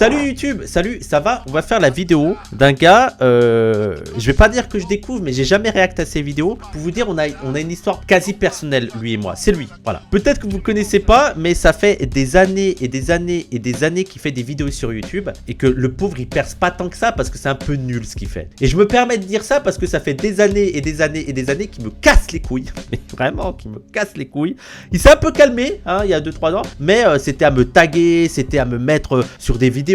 Salut YouTube, salut, ça va? On va faire la vidéo d'un gars, je vais pas dire que je découvre, mais j'ai jamais réacté à ses vidéos. Pour vous dire, on a une histoire quasi personnelle, lui et moi, c'est lui, voilà. Peut-être que vous le connaissez pas, mais ça fait des années et des années et des années qu'il fait des vidéos sur YouTube et que le pauvre il perce pas tant que ça parce que c'est un peu nul ce qu'il fait. Et je me permets de dire ça parce que ça fait des années et des années et des années qu'il me casse les couilles, mais vraiment qu'il me casse les couilles. Il s'est un peu calmé, hein, il y a 2-3 ans, mais c'était à me taguer, c'était à me mettre sur des vidéos,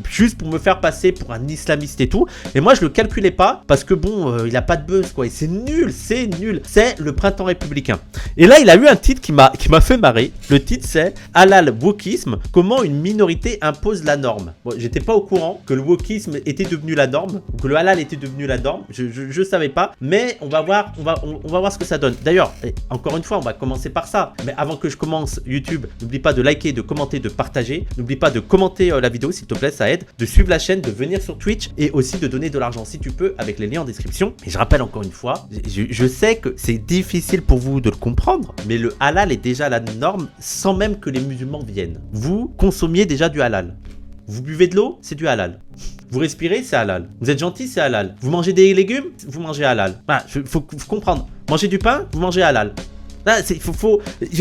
juste pour me faire passer pour un islamiste et tout. Et moi je le calculais pas parce que bon, il a pas de buzz quoi, et c'est nul, c'est le printemps républicain. Et là il a eu un titre qui m'a fait marrer. Le titre c'est Halal wokisme, comment une minorité impose la norme. Bon, j'étais pas au courant que le wokisme était devenu la norme, que le halal était devenu la norme, je savais pas, mais on va voir, on va voir ce que ça donne. D'ailleurs, encore une fois, on va commencer par ça, mais avant que je commence YouTube, n'oublie pas de liker, de commenter, de partager, n'oublie pas de commenter la vidéo s'il te plaît, ça aide, de suivre la chaîne, de venir sur Twitch et aussi de donner de l'argent si tu peux avec les liens en description. Et je rappelle encore une fois, je sais que c'est difficile pour vous de le comprendre, mais le halal est déjà la norme sans même que les musulmans viennent. Vous consommiez déjà du halal. Vous buvez de l'eau, c'est du halal. Vous respirez, c'est halal. Vous êtes gentil, c'est halal. Vous mangez des légumes, vous mangez halal. Ah, faut comprendre. Mangez du pain, vous mangez halal. Là,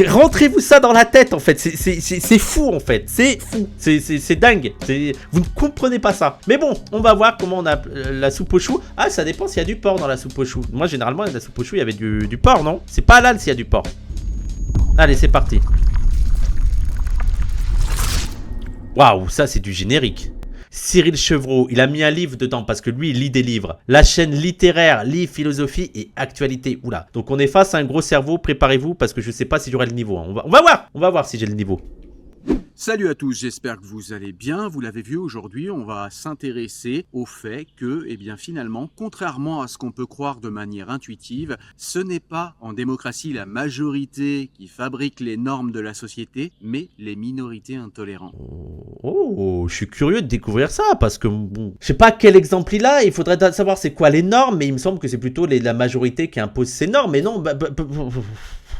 rentrez-vous ça dans la tête en fait, c'est fou en fait, c'est fou, c'est dingue, vous ne comprenez pas ça. Mais bon, on va voir comment on a la soupe aux choux. Ah, ça dépend s'il y a du porc dans la soupe aux choux. Moi généralement la soupe aux choux il y avait du porc, non? C'est pas halal s'il y a du porc. Allez, c'est parti. Waouh, ça c'est du générique. Cyril Chevreau, il a mis un livre dedans parce que lui, il lit des livres. La chaîne littéraire, livre, philosophie et actualité. Oula. Donc on est face à un gros cerveau, préparez-vous parce que je sais pas si j'aurai le niveau. Hein. On va voir si j'ai le niveau. Salut à tous, j'espère que vous allez bien. Vous l'avez vu, aujourd'hui, on va s'intéresser au fait que, eh bien finalement, contrairement à ce qu'on peut croire de manière intuitive, ce n'est pas en démocratie la majorité qui fabrique les normes de la société, mais les minorités intolérantes. Oh, je suis curieux de découvrir ça parce que bon, je sais pas quel exemple il a. Il faudrait savoir c'est quoi les normes, mais il me semble que c'est plutôt la majorité qui impose ces normes. Mais non,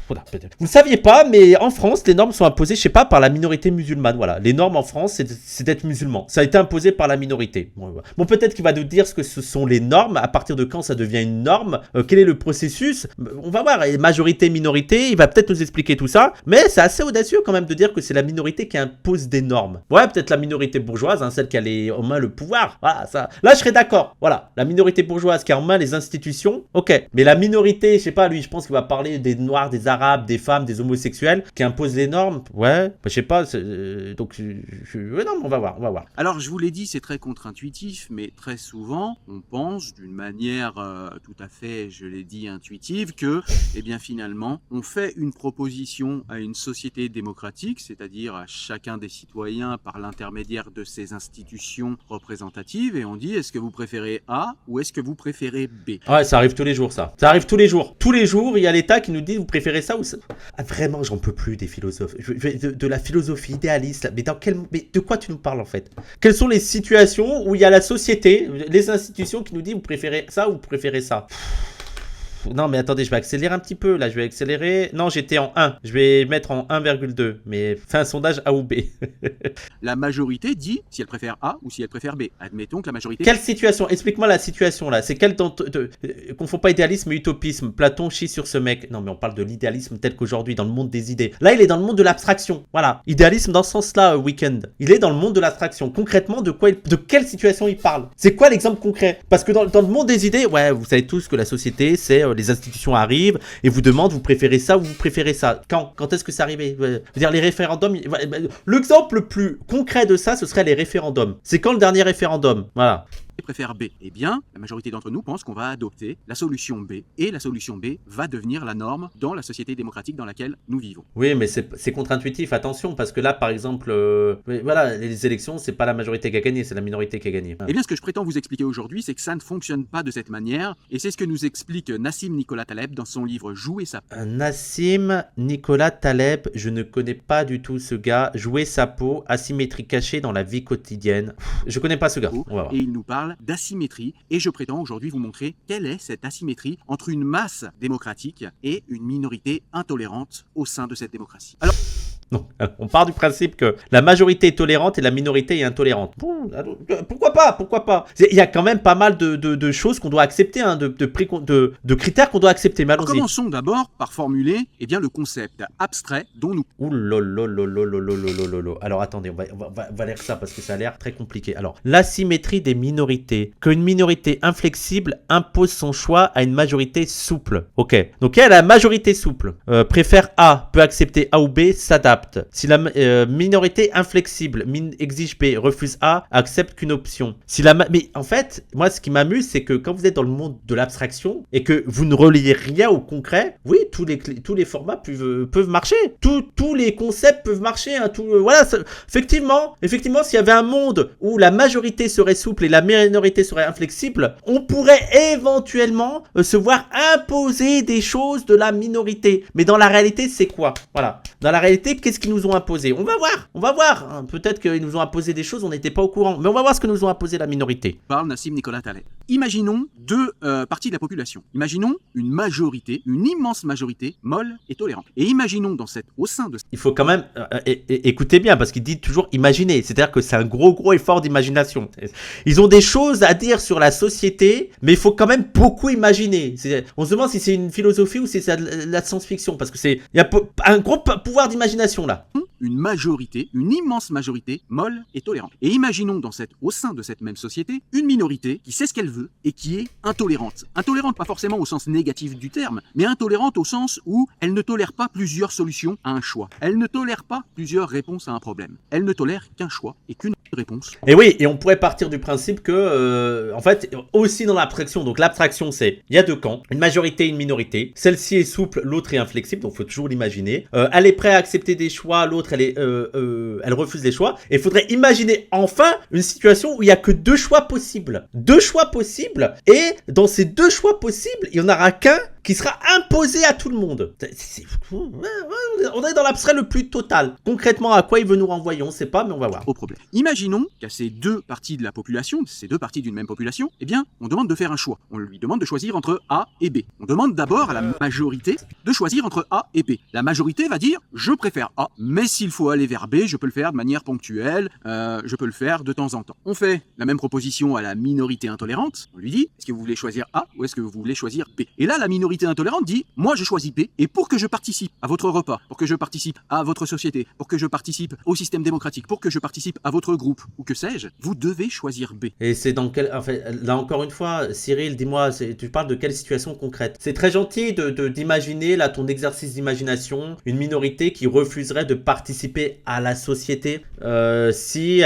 voilà, vous ne saviez pas, mais en France, les normes sont imposées, je sais pas, par la minorité musulmane. Voilà, les normes en France, c'est d'être musulman. Ça a été imposé par la minorité. Bon, peut-être qu'il va nous dire ce que ce sont les normes, à partir de quand ça devient une norme, quel est le processus. On va voir, et majorité, minorité, il va peut-être nous expliquer tout ça, mais c'est assez audacieux quand même de dire que c'est la minorité qui impose des normes. Ouais, peut-être la minorité bourgeoise, hein, celle qui a en main le pouvoir. Voilà, ça. Là, je serais d'accord. Voilà, la minorité bourgeoise qui a en main les institutions, ok. Mais la minorité, je sais pas, lui, je pense qu'il va parler des noirs, des arabes, des femmes, des homosexuels qui imposent les normes. Ouais, je sais pas. Donc, ouais, non, on va voir. Alors, je vous l'ai dit, c'est très contre-intuitif, mais très souvent, on pense d'une manière tout à fait, je l'ai dit, intuitive, que, eh bien, finalement, on fait une proposition à une société démocratique, c'est-à-dire à chacun des citoyens par l'intermédiaire de ses institutions représentatives, et on dit, est-ce que vous préférez A ou est-ce que vous préférez B? Ouais, ça arrive tous les jours, ça. Ça arrive tous les jours. Tous les jours, il y a l'État qui nous dit, vous préférez ça ou ça? Ah, vraiment, j'en peux plus des philosophes. De la philosophie idéaliste. Mais de quoi tu nous parles en fait? Quelles sont les situations où il y a la société, les institutions qui nous disent vous préférez ça ou vous préférez ça? Non mais attendez, je vais accélérer un petit peu là, je vais accélérer. Non, j'étais en 1, je vais mettre en 1,2, mais fais un sondage A ou B. La majorité dit si elle préfère A ou si elle préfère B. Admettons que la majorité... Quelle situation? Explique-moi la situation là, c'est quelle confond pas idéalisme et utopisme. Platon chie sur ce mec. Non mais on parle de l'idéalisme tel qu'aujourd'hui dans le monde des idées. Là il est dans le monde de l'abstraction, voilà. Idéalisme dans ce sens-là, Weekend. Il est dans le monde de l'abstraction. Concrètement, de quelle situation il parle? C'est quoi l'exemple concret? Parce que dans le monde des idées, ouais, vous savez tous que la société c'est... les institutions arrivent et vous demandent vous préférez ça ou vous préférez ça. Quand est-ce que c'est arrivé? Je veux dire les référendums. L'exemple le plus concret de ça, ce serait les référendums. C'est quand le dernier référendum? Voilà. Préfère B. Eh bien, la majorité d'entre nous pense qu'on va adopter la solution B, et la solution B va devenir la norme dans la société démocratique dans laquelle nous vivons. Oui, mais c'est contre-intuitif, attention, parce que là, par exemple, voilà, les élections, c'est pas la majorité qui a gagné, c'est la minorité qui a gagné. Eh bien, ce que je prétends vous expliquer aujourd'hui, c'est que ça ne fonctionne pas de cette manière, et c'est ce que nous explique Nassim Nicolas Taleb dans son livre Jouer sa peau. Nassim Nicolas Taleb, je ne connais pas du tout ce gars. Jouer sa peau, asymétrie cachée dans la vie quotidienne. Je connais pas ce gars. On va voir. Et il nous parle d'asymétrie, et je prétends aujourd'hui vous montrer quelle est cette asymétrie entre une masse démocratique et une minorité intolérante au sein de cette démocratie. Alors, Non, on part du principe que la majorité est tolérante et la minorité est intolérante. Bon, alors, pourquoi pas? Pourquoi pas? Il y a quand même pas mal de choses qu'on doit accepter, hein, de critères qu'on doit accepter. Mais allons-y. Commençons d'abord par formuler le concept abstrait dont nous... Ouh lololololololololololo. Alors attendez, on va lire ça parce que ça a l'air très compliqué. Alors, l'asymétrie des minorités. Qu'une minorité inflexible impose son choix à une majorité souple. Ok, donc elle, la majorité souple préfère A, peut accepter A ou B, s'adapte. Si la minorité inflexible exige B, refuse A, accepte qu'une option. Si la mais en fait, moi ce qui m'amuse, c'est que quand vous êtes dans le monde de l'abstraction et que vous ne reliez rien au concret, oui, tous les formats peuvent marcher. Tous les concepts peuvent marcher. Hein, voilà, effectivement, s'il y avait un monde où la majorité serait souple et la minorité serait inflexible, on pourrait éventuellement se voir imposer des choses de la minorité. Mais dans la réalité, c'est quoi? Voilà. Dans la réalité, qu'est-ce qu'ils nous ont imposé? On va voir. Hein. Peut-être qu'ils nous ont imposé des choses, on n'était pas au courant. Mais on va voir ce que nous ont imposé la minorité. Parle Nassim Nicolas Taleb. Imaginons deux parties de la population. Imaginons une majorité, une immense majorité, molle et tolérante. Et imaginons au sein de... Il faut quand même écouter bien, parce qu'il dit toujours imaginer. C'est-à-dire que c'est un gros effort d'imagination. Ils ont des choses à dire sur la société, mais il faut quand même beaucoup imaginer. On se demande si c'est une philosophie ou si c'est de la science-fiction, parce que il y a un gros pouvoir d'imagination là. Une majorité, une immense majorité, molle et tolérante. Et imaginons au sein de cette même société, une minorité qui sait ce qu'elle veut et qui est intolérante. Intolérante pas forcément au sens négatif du terme, mais intolérante au sens où elle ne tolère pas plusieurs solutions à un choix. Elle ne tolère pas plusieurs réponses à un problème. Elle ne tolère qu'un choix et qu'une réponse. Et oui, et on pourrait partir du principe que, en fait, aussi dans l'abstraction, donc l'abstraction c'est, il y a deux camps, une majorité et une minorité. Celle-ci est souple, l'autre est inflexible, donc il faut toujours l'imaginer. Elle est prête à accepter des choix, l'autre elle refuse les choix. Et il faudrait imaginer enfin une situation où il n'y a que deux choix possibles. Deux choix possibles, et dans ces deux choix possibles, il n'y en aura qu'un qui sera imposé à tout le monde. On est dans l'abstrait le plus total. Concrètement, à quoi il veut nous renvoyer, on ne sait pas, mais on va voir. Au problème. Imaginons qu'à ces deux parties de la population, ces deux parties d'une même population, eh bien, on demande de faire un choix. On lui demande de choisir entre A et B. On demande d'abord à la majorité de choisir entre A et B. La majorité va dire, je préfère A, mais s'il faut aller vers B, je peux le faire de manière ponctuelle, je peux le faire de temps en temps. On fait la même proposition à la minorité intolérante. On lui dit, est-ce que vous voulez choisir A ou est-ce que vous voulez choisir B? Et là, la minorité intolérante dit, moi je choisis B, et pour que je participe à votre repas, pour que je participe à votre société, pour que je participe au système démocratique, pour que je participe à votre groupe, ou que sais-je, vous devez choisir B. Et c'est dans quel... En fait, là encore une fois, Cyril, dis-moi, tu parles de quelle situation concrète? C'est très gentil d'imaginer, là, ton exercice d'imagination, une minorité qui refuserait de participer à la société si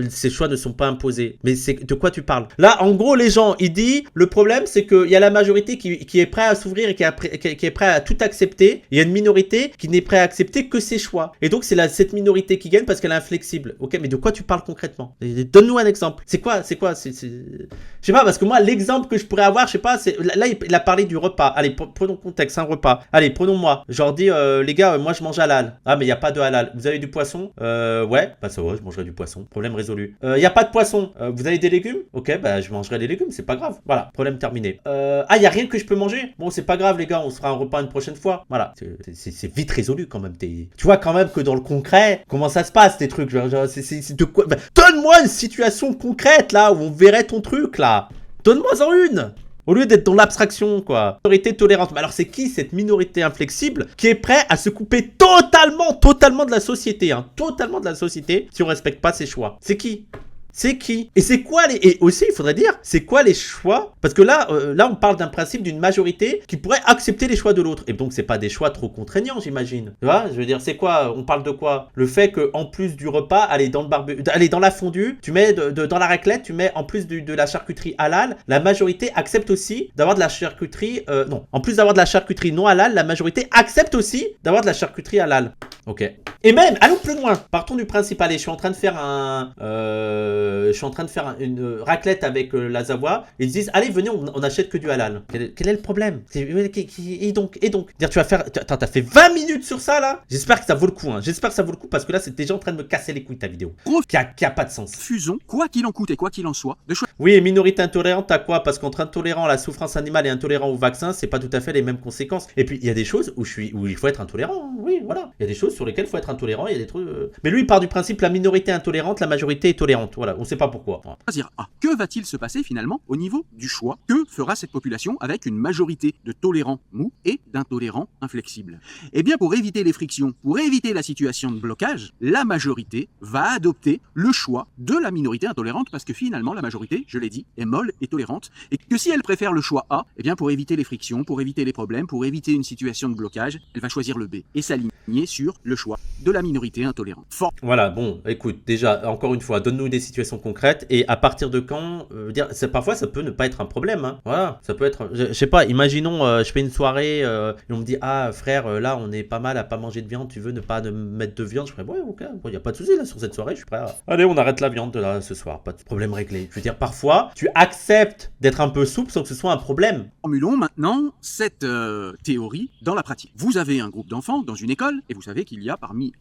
ses choix ne sont pas imposés. Mais de quoi tu parles? Là, en gros, les gens, il dit, le problème, c'est qu'il y a la majorité qui est prête à s'ouvrir et qui est prête à tout accepter. Il y a une minorité qui n'est prête à accepter que ses choix. Et donc, c'est cette minorité qui gagne parce qu'elle est inflexible. Ok, mais de quoi tu parles concrètement? Donne-nous un exemple. C'est quoi? Je sais pas, parce que moi, l'exemple que je pourrais avoir, je sais pas, là, il a parlé du repas. Allez, prenons contexte, un repas. Allez, prenons moi. Genre, dis, les gars, moi, je mange halal. Ah, mais il n'y a pas de halal. Vous avez du poisson? Ouais. Bah, ça va, je mangerai du poisson. Problème résolu. Il n'y a pas de poisson. Vous avez des légumes? Ok, bah, je mangerai des légumes, c'est pas grave. Voilà, problème terminé. Il n'y a rien que je peux manger? Bon, c'est pas grave, les gars, on se fera un repas une prochaine fois. Voilà, c'est vite résolu quand même. Tu vois quand même que dans le concret, comment ça se passe, tes trucs? C'est de quoi? Bah, donne-moi une situation concrète, là, où on verrait ton truc, là. Donne-moi-en une! Au lieu d'être dans l'abstraction, quoi. Minorité tolérante. Mais alors, c'est qui cette minorité inflexible qui est prête à se couper totalement de la société, hein? Totalement de la société si on respecte pas ses choix? C'est qui? C'est qui? Et c'est quoi et aussi, il faudrait dire, c'est quoi les choix? Parce que là, on parle d'un principe d'une majorité qui pourrait accepter les choix de l'autre. Et donc, c'est pas des choix trop contraignants, j'imagine. Tu vois? Je veux dire, c'est quoi? On parle de quoi? Le fait qu'en plus du repas, aller dans la fondue, tu mets dans la raclette, tu mets en plus de la charcuterie halal, la majorité accepte aussi d'avoir de la charcuterie... non, en plus d'avoir de la charcuterie non halal, la majorité accepte aussi d'avoir de la charcuterie halal. Ok. Et même, allons plus loin. Partons du principe, allez, je suis en train de faire un... je suis en train de faire une raclette avec la Zawa, et ils disent, allez, venez, on achète que du halal. Quel est le problème? Et donc, dire, tu vas faire, attends, t'as fait 20 minutes sur ça, là? J'espère que ça vaut le coup, hein. J'espère que ça vaut le coup, parce que là, c'est déjà en train de me casser les couilles, ta vidéo. Qui a pas de sens. Refusons, quoi qu'il en coûte et quoi qu'il en soit, de choisir. Oui, et minorité intolérante, t'as quoi? Parce qu'entre intolérant à la souffrance animale et intolérant au vaccin, c'est pas tout à fait les mêmes conséquences. Et puis, il y a des choses où il faut être intolérant, hein. Oui, voilà. Il y a des choses sur lesquelles il faut être intolérant, il y a des trucs... Mais lui, il part du principe, la minorité intolérante, la majorité est tolérante. Voilà, on sait pas pourquoi. Voilà. Que va-t-il se passer finalement au niveau du choix? Que fera cette population avec une majorité de tolérants mous et d'intolérants inflexibles? Eh bien, pour éviter les frictions, pour éviter la situation de blocage, la majorité va adopter le choix de la minorité intolérante, parce que finalement, la majorité, je l'ai dit, est molle et tolérante, et que si elle préfère le choix A, eh bien, pour éviter les frictions, pour éviter les problèmes, pour éviter une situation de blocage, elle va choisir le B et s'aligner sur le choix de la minorité intolérante. Voilà, bon, écoute, déjà, encore une fois, donne-nous des situations concrètes, et à partir de quand, parfois, ça peut ne pas être un problème, hein. Voilà, ça peut être, je sais pas, imaginons, je fais une soirée, et on me dit, ah, frère, là, on est pas mal à pas manger de viande, tu veux ne pas mettre de viande? Je ferais, ouais, ok, bon, y a pas de souci, là, sur cette soirée, je suis prêt à... Allez, on arrête la viande, là, ce soir, pas de problème réglé. Je veux dire, parfois, tu acceptes d'être un peu souple sans que ce soit un problème. Formulons maintenant cette théorie dans la pratique. Vous avez un groupe d'enfants dans une école, et vous savez qu'il y a parmi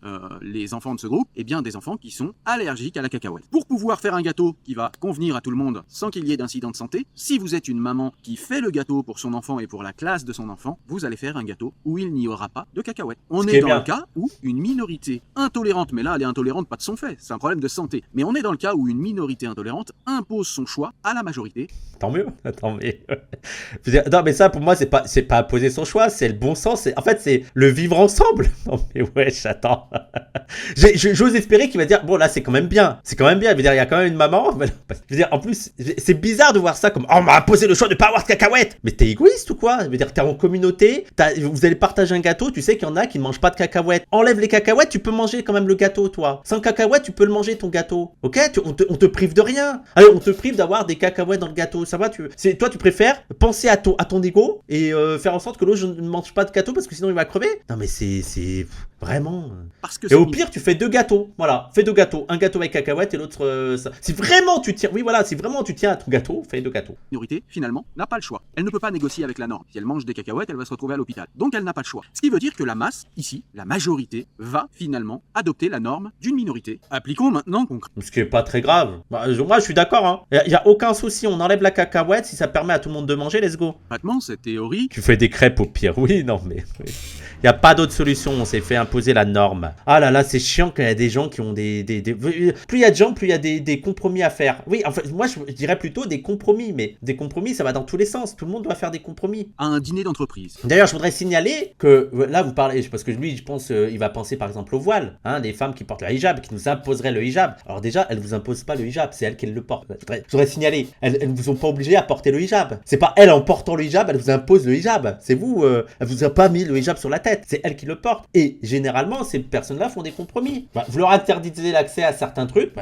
les enfants de ce groupe, eh bien des enfants qui sont allergiques à la cacahuète. Pour pouvoir faire un gâteau qui va convenir à tout le monde sans qu'il y ait d'incident de santé, si vous êtes une maman qui fait le gâteau pour son enfant et pour la classe de son enfant, vous allez faire un gâteau où il n'y aura pas de cacahuètes. On est dans le cas où une minorité intolérante, mais là elle est intolérante pas de son fait, c'est un problème de santé, mais on est dans le cas où une minorité intolérante impose son choix à la majorité. Tant mieux. Attends, mais... non, mais ça, pour moi, c'est pas imposer son choix, c'est le bon sens. En fait, c'est le vivre ensemble. Non, mais wesh, attends. J'ose espérer qu'il va dire, bon, là, c'est quand même bien. C'est quand même bien. Il veut dire, il y a quand même une maman. Je veux dire, en plus, c'est bizarre de voir ça comme, oh, on m'a imposé le choix de pas avoir de cacahuètes. Mais t'es égoïste ou quoi? Je veux dire, t'es en communauté, vous allez partager un gâteau, tu sais qu'il y en a qui ne mangent pas de cacahuètes. Enlève les cacahuètes, tu peux manger quand même le gâteau, toi. Sans cacahuètes, tu peux le manger, ton gâteau. Ok? On te prive de rien. Alors, on te prive d'avoir des cacahuètes dans le gâteau. Ça va, toi, tu préfères penser à ton ego et faire en sorte que l'autre ne mange pas de gâteau parce que sinon il va crever. Non, mais c'est vraiment. Et au pire, tu fais 2 gâteaux. Voilà, fais 2 gâteaux. Un gâteau avec cacahuètes et l'autre. Si vraiment tu tiens. Oui, voilà, si vraiment tu tiens à ton gâteau, fais 2 gâteaux. La minorité, finalement, n'a pas le choix. Elle ne peut pas négocier avec la norme. Si elle mange des cacahuètes, elle va se retrouver à l'hôpital. Donc elle n'a pas le choix. Ce qui veut dire que la masse, ici, la majorité, va finalement adopter la norme d'une minorité. Appliquons maintenant concrètement. Ce qui est pas très grave. Moi, je suis d'accord. Hein. Il y a aucun souci. On enlève la cacahuète si ça permet à tout le monde de manger. Let's go. Concrètement, cette théorie. Tu fais des crêpes au pire. Oui, non, mais. Oui. Il n'y a pas d'autre solution, on s'est fait imposer la norme. Ah là là, c'est chiant quand il y a des gens qui ont Plus il y a de gens, plus il y a des compromis à faire. Oui, en fait, moi je dirais plutôt des compromis, mais des compromis, ça va dans tous les sens. Tout le monde doit faire des compromis. À un dîner d'entreprise. D'ailleurs, je voudrais signaler que, là vous parlez, parce que lui, je pense, il va penser par exemple au voile, hein, des femmes qui portent le hijab, qui nous imposeraient le hijab. Alors déjà, elles ne vous imposent pas le hijab, c'est elles qui le portent. Je voudrais signaler, elles ne vous ont pas obligé à porter le hijab. C'est pas elle en portant le hijab, elle vous impose le hijab. C'est vous, elle vous a pas mis le hijab sur la tête. C'est elle qui le porte. Et généralement, ces personnes-là font des compromis. Vous leur interdisez l'accès à certains trucs,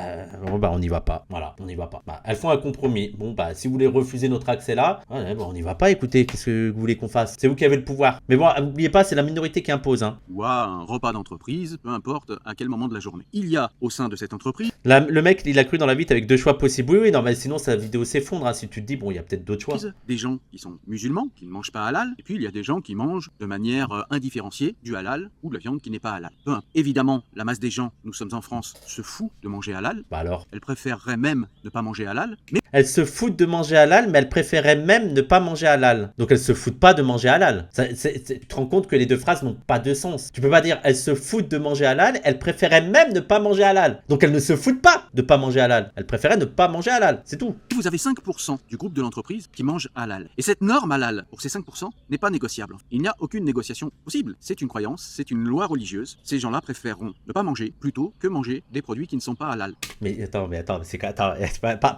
on n'y va pas. Voilà, on n'y va pas. Elles font un compromis. Bon, si vous voulez refuser notre accès là, on n'y va pas. Écoutez, qu'est-ce que vous voulez qu'on fasse? C'est vous qui avez le pouvoir. Mais bon, n'oubliez pas, c'est la minorité qui impose. Hein. Ou à un repas d'entreprise, peu importe à quel moment de la journée. Il y a au sein de cette entreprise. Le mec, il a cru dans la vie avec 2 choix possibles. Oui, non, mais sinon sa vidéo s'effondre. Hein, si tu te dis, bon, il y a peut-être d'autres choix. Des gens qui sont musulmans, qui ne mangent pas halal, et puis il y a des gens qui mangent de manière indifférenciée du halal ou de la viande qui n'est pas halal. Évidemment, la masse des gens, nous sommes en France, se fout de manger halal. Alors elle préférerait même ne pas manger halal. Mais elle se fout de manger halal, mais elle préférait même ne pas manger halal. Donc elle se fout pas de manger halal. Tu te rends compte que les 2 phrases n'ont pas de sens. Tu peux pas dire elle se fout de manger halal, elle préférait même ne pas manger halal. Donc elle ne se fout pas de pas manger halal. Elle préférait ne pas manger halal. C'est tout. Vous avez 5% du groupe de l'entreprise qui mange halal. Et cette norme halal, pour ces 5%, n'est pas négociable. Il n'y a aucune négociation possible. C'est une croyance, c'est une loi religieuse. Ces gens-là préféreront ne pas manger plutôt que manger des produits qui ne sont pas halal. Mais attends,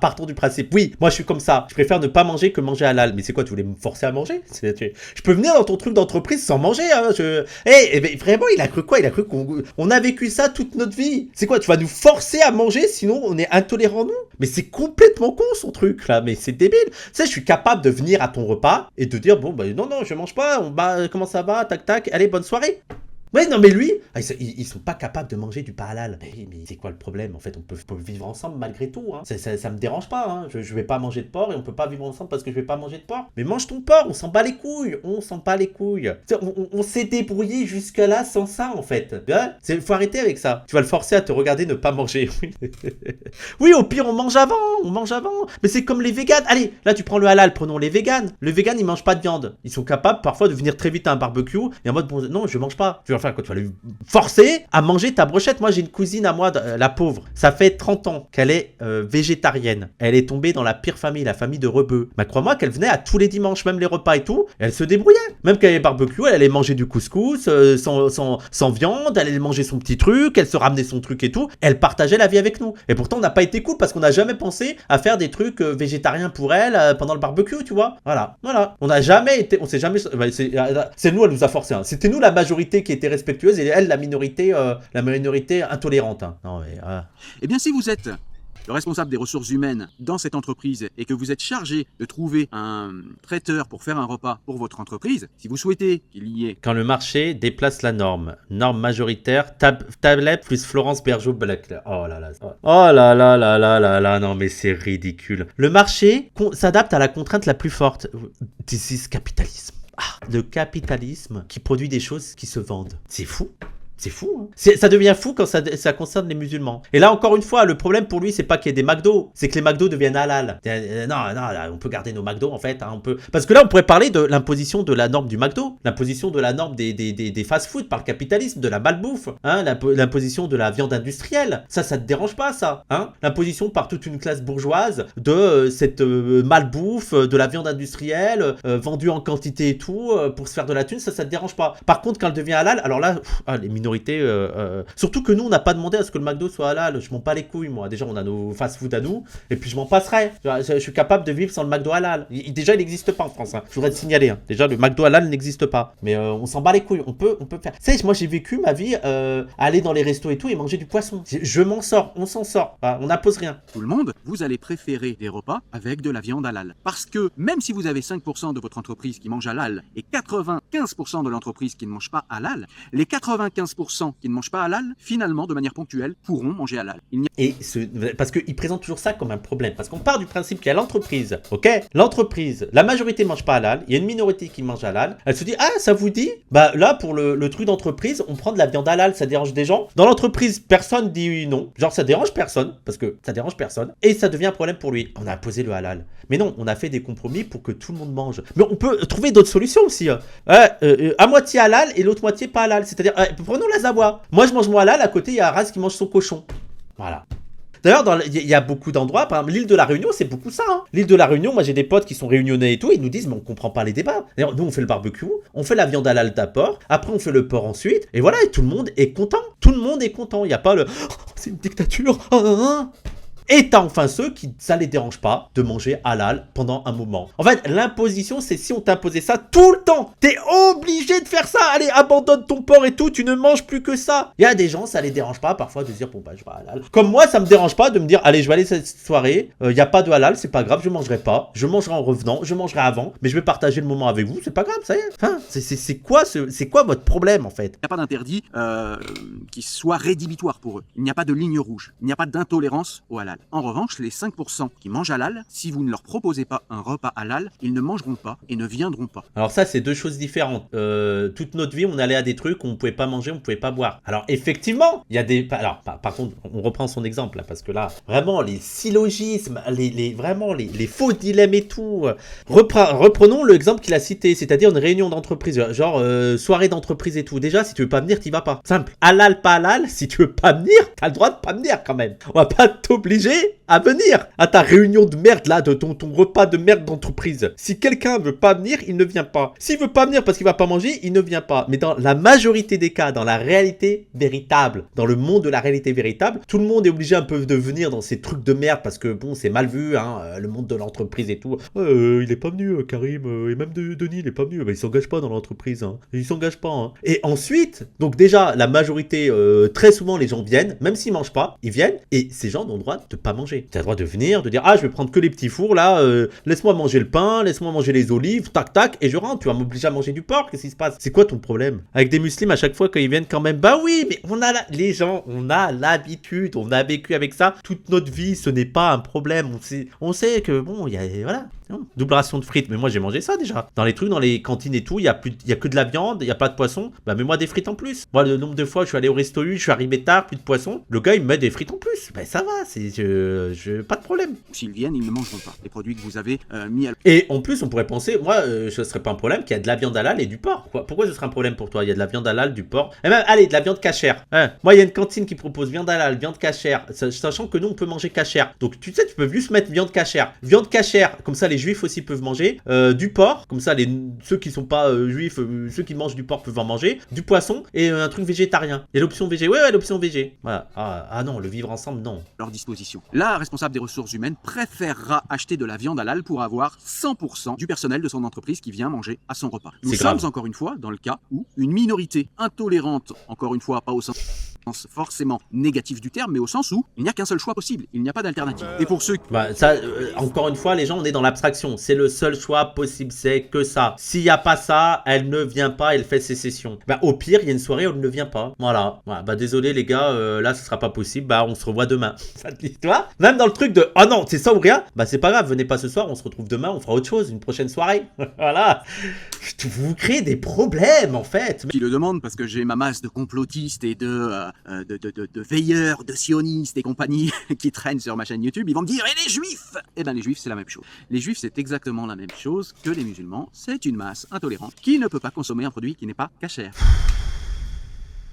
partons du principe. Oui, moi je suis comme ça. Je préfère ne pas manger que manger halal. Mais c'est quoi, tu voulais me forcer à manger? Je peux venir dans ton truc d'entreprise sans manger. Hein. Vraiment, il a cru quoi? Il a cru qu'on a vécu ça toute notre vie. C'est quoi, tu vas nous forcer à manger sinon on est intolérants nous? Mais c'est complètement con son truc là. Mais c'est débile. Tu sais, je suis capable de venir à ton repas et de dire bon, non, je mange pas. Comment ça va? Tac, tac. Allez, bonne soirée. Ouais, non, mais lui, ils sont pas capables de manger du pas halal. Mais c'est quoi le problème? En fait, on peut vivre ensemble malgré tout. Hein. Ça me dérange pas. Hein. Je vais pas manger de porc et on peut pas vivre ensemble parce que je vais pas manger de porc. Mais mange ton porc, on s'en bat les couilles. On s'en bat les couilles. On s'est débrouillé jusque-là sans ça, en fait. Hein, faut arrêter avec ça. Tu vas le forcer à te regarder ne pas manger. Oui, au pire, on mange avant. Mais c'est comme les véganes. Allez, là, tu prends le halal. Prenons les véganes. Le vegan, il mange pas de viande. Ils sont capables parfois de venir très vite à un barbecue et en mode, bon, non, je mange pas. Tu vas faire quoi? Tu vas le forcer à manger ta brochette. Moi, j'ai une cousine à moi, la pauvre. Ça fait 30 ans qu'elle est végétarienne. Elle est tombée dans la pire famille, la famille de rebeux. Mais crois-moi qu'elle venait à tous les dimanches, même les repas et tout. Et elle se débrouillait. Même quand il y avait barbecue, elle allait manger du couscous sans viande. Elle allait manger son petit truc. Elle se ramenait son truc et tout. Elle partageait la vie avec nous. Et pourtant, on n'a pas été cool parce qu'on n'a jamais pensé à faire des trucs végétariens pour elle pendant le barbecue, tu vois. Voilà. On n'a jamais été, on s'est jamais, c'est nous, elle nous a forcé. Hein. C'était nous la majorité qui était respectueuse et elle la minorité intolérante. Hein. Non mais. Eh bien, si vous êtes le responsable des ressources humaines dans cette entreprise et que vous êtes chargé de trouver un traiteur pour faire un repas pour votre entreprise, si vous souhaitez qu'il y ait... Quand le marché déplace la norme majoritaire, tablette plus Florence Bergeau-Black. Oh là là. Oh là là là là là là, non mais c'est ridicule. Le marché s'adapte à la contrainte la plus forte. This is capitalisme. Le capitalisme qui produit des choses qui se vendent. C'est fou. C'est fou, hein. Ça devient fou quand ça concerne les musulmans. Et là, encore une fois, le problème pour lui, c'est pas qu'il y ait des McDo, c'est que les McDo deviennent halal. Non, là, on peut garder nos McDo, en fait. Hein, on peut... Parce que là, on pourrait parler de l'imposition de la norme du McDo, l'imposition de la norme des fast-food par le capitalisme, de la malbouffe, hein, l'imposition de la viande industrielle. Ça te dérange pas, ça, hein? L'imposition par toute une classe bourgeoise de cette malbouffe, de la viande industrielle, vendue en quantité et tout, pour se faire de la thune, ça te dérange pas. Par contre, quand elle devient halal, alors là, les minorités, surtout que nous on n'a pas demandé à ce que le McDo soit halal. Je m'en bats les couilles, moi. Déjà on a nos fast-food à nous et puis je m'en passerai. Je suis capable de vivre sans le McDo halal. Déjà il n'existe pas en France, hein. Je voudrais te signaler, hein. Déjà le McDo halal n'existe pas, mais on s'en bat les couilles. On peut faire. Tu sais, moi j'ai vécu ma vie aller dans les restos et tout et manger du poisson. Je m'en sors, on s'en sort, on n'impose rien. Tout le monde, vous allez préférer des repas avec de la viande halal, parce que même si vous avez 5% de votre entreprise qui mange halal et 95% de l'entreprise qui ne mange pas halal, les 95% qui ne mangent pas halal, finalement, de manière ponctuelle, pourront manger halal. Parce qu'ils présentent toujours ça comme un problème. Parce qu'on part du principe qu'il y a l'entreprise, ok? L'entreprise, la majorité ne mange pas halal, il y a une minorité qui mange halal. Elle se dit, ah, ça vous dit? Bah là, pour le truc d'entreprise, on prend de la viande halal, ça dérange des gens. Dans l'entreprise, personne dit non. Genre, ça dérange personne, parce que ça dérange personne. Et ça devient un problème pour lui. On a imposé le halal. Mais non, on a fait des compromis pour que tout le monde mange. Mais on peut trouver d'autres solutions aussi. À moitié halal et l'autre moitié pas halal. C'est-à-dire, prenons la Zawa. Moi, je mange mon halal, à côté, il y a Arras qui mange son cochon. Voilà. D'ailleurs, il y a beaucoup d'endroits, par exemple, l'île de la Réunion, c'est beaucoup ça. Hein. L'île de la Réunion, moi j'ai des potes qui sont réunionnais et tout, ils nous disent, mais on comprend pas les débats. D'ailleurs, nous on fait le barbecue, on fait la viande halal d'abord, après on fait le porc ensuite, et voilà, et tout le monde est content. Tout le monde est content. Il n'y a pas le c'est une dictature. Et t'as enfin ceux qui, ça les dérange pas de manger halal pendant un moment. En fait, l'imposition, c'est si on t'imposait ça tout le temps. T'es obligé de faire ça. Allez, abandonne ton porc et tout, tu ne manges plus que ça. Il y a des gens, ça les dérange pas parfois de dire, bon bah je vais halal. Comme moi, ça me dérange pas de me dire, allez, je vais aller cette soirée, il n'y a pas de halal, c'est pas grave, je mangerai pas. Je mangerai en revenant, je mangerai avant, mais je vais partager le moment avec vous, c'est pas grave, ça y est. Enfin, c'est quoi votre problème en fait? Il n'y a pas d'interdit qui soit rédhibitoire pour eux. Il n'y a pas de ligne rouge. Il n'y a pas d'intolérance au halal. En revanche, les 5% qui mangent halal, si vous ne leur proposez pas un repas halal, ils ne mangeront pas et ne viendront pas. Alors ça, c'est deux choses différentes. Toute notre vie, on allait à des trucs où on ne pouvait pas manger, on ne pouvait pas boire. Alors effectivement, il y a des... Alors, par contre, on reprend son exemple, là, parce que là, vraiment, les syllogismes, vraiment, les faux dilemmes et tout. Reprenons l'exemple qu'il a cité, c'est-à-dire une réunion d'entreprise, genre soirée d'entreprise et tout. Déjà, si tu veux pas venir, t'y vas pas. Simple. Halal, pas halal, si tu veux pas venir, t'as le droit de pas venir quand même. On va pas t'obliger à venir à ta réunion de merde là, de ton repas de merde d'entreprise. Si quelqu'un veut pas venir, il ne vient pas. S'il veut pas venir parce qu'il va pas manger, il ne vient pas. Mais dans la majorité des cas, dans la réalité véritable, dans le monde de la réalité véritable, tout le monde est obligé un peu de venir dans ces trucs de merde parce que bon, c'est mal vu, hein, le monde de l'entreprise et tout. Il est pas venu, Karim, et même Denis, il est pas venu. Bah, il s'engage pas dans l'entreprise, hein. Il s'engage pas, hein. Et ensuite, donc déjà, la majorité, très souvent, les gens viennent, même s'ils mangent pas, ils viennent, et ces gens ont le droit de pas manger. Tu as le droit de venir, de dire ah je vais prendre que les petits fours là, laisse-moi manger le pain, laisse-moi manger les olives, tac tac, et je rentre. Tu vas m'obliger à manger du porc. Qu'est-ce qui se passe? C'est quoi ton problème? Avec des musulmans à chaque fois quand ils viennent quand même, bah oui, mais les gens, on a l'habitude, on a vécu avec ça toute notre vie. Ce n'est pas un problème. On sait que bon, il y a voilà. Double ration de frites, mais moi j'ai mangé ça déjà. Dans les trucs, dans les cantines et tout, il y a que de la viande, il y a pas de poisson. Bah mets-moi des frites en plus. Moi le nombre de fois je suis allé au resto U, je suis arrivé tard, plus de poisson. Le gars il me met des frites en plus. Bah ça va, pas de problème. S'ils viennent, ils ne mangeront pas les produits que vous avez mis à... Et en plus on pourrait penser, moi ce serait pas un problème qu'il y a de la viande halal et du porc. Pourquoi ce serait un problème pour toi? Il y a de la viande halal, du porc. Et même allez, de la viande cachère. Hein. Moi il y a une cantine qui propose viande halal, viande cachère, sachant que nous on peut manger cachère. Donc tu sais, tu peux juste mettre viande cachère. Viande cachère, comme ça les juifs aussi peuvent manger. Du porc, comme ça ceux qui sont pas juifs, ceux qui mangent du porc peuvent en manger, du poisson et un truc végétarien. Et l'option végé, ouais l'option végé. Voilà. Ah non, le vivre ensemble, non. Leur disposition. La responsable des ressources humaines préférera acheter de la viande halal pour avoir 100% du personnel de son entreprise qui vient manger à son repas. Nous sommes encore une fois dans le cas où une minorité intolérante, encore une fois pas au sens forcément négatif du terme, mais au sens où il n'y a qu'un seul choix possible, il n'y a pas d'alternative. Et pour ceux encore une fois, les gens, on est dans l'abstraction, c'est le seul choix possible, c'est que ça. S'il n'y a pas ça, elle ne vient pas, elle fait sécession. Bah au pire, il y a une soirée où elle ne vient pas. Voilà. Bah désolé les gars, là ce sera pas possible, bah on se revoit demain. Ça te dit, toi? Même dans le truc de, oh non, c'est ça ou rien, bah c'est pas grave, venez pas ce soir, on se retrouve demain, on fera autre chose, une prochaine soirée. Voilà. Vous créez des problèmes en fait. Qui le demandent parce que j'ai ma masse de complotistes et de veilleurs, de sionistes et compagnie qui traînent sur ma chaîne YouTube, ils vont me dire, et les juifs? Eh ben les juifs c'est la même chose. Les juifs c'est exactement la même chose que les musulmans, c'est une masse intolérante qui ne peut pas consommer un produit qui n'est pas cachère.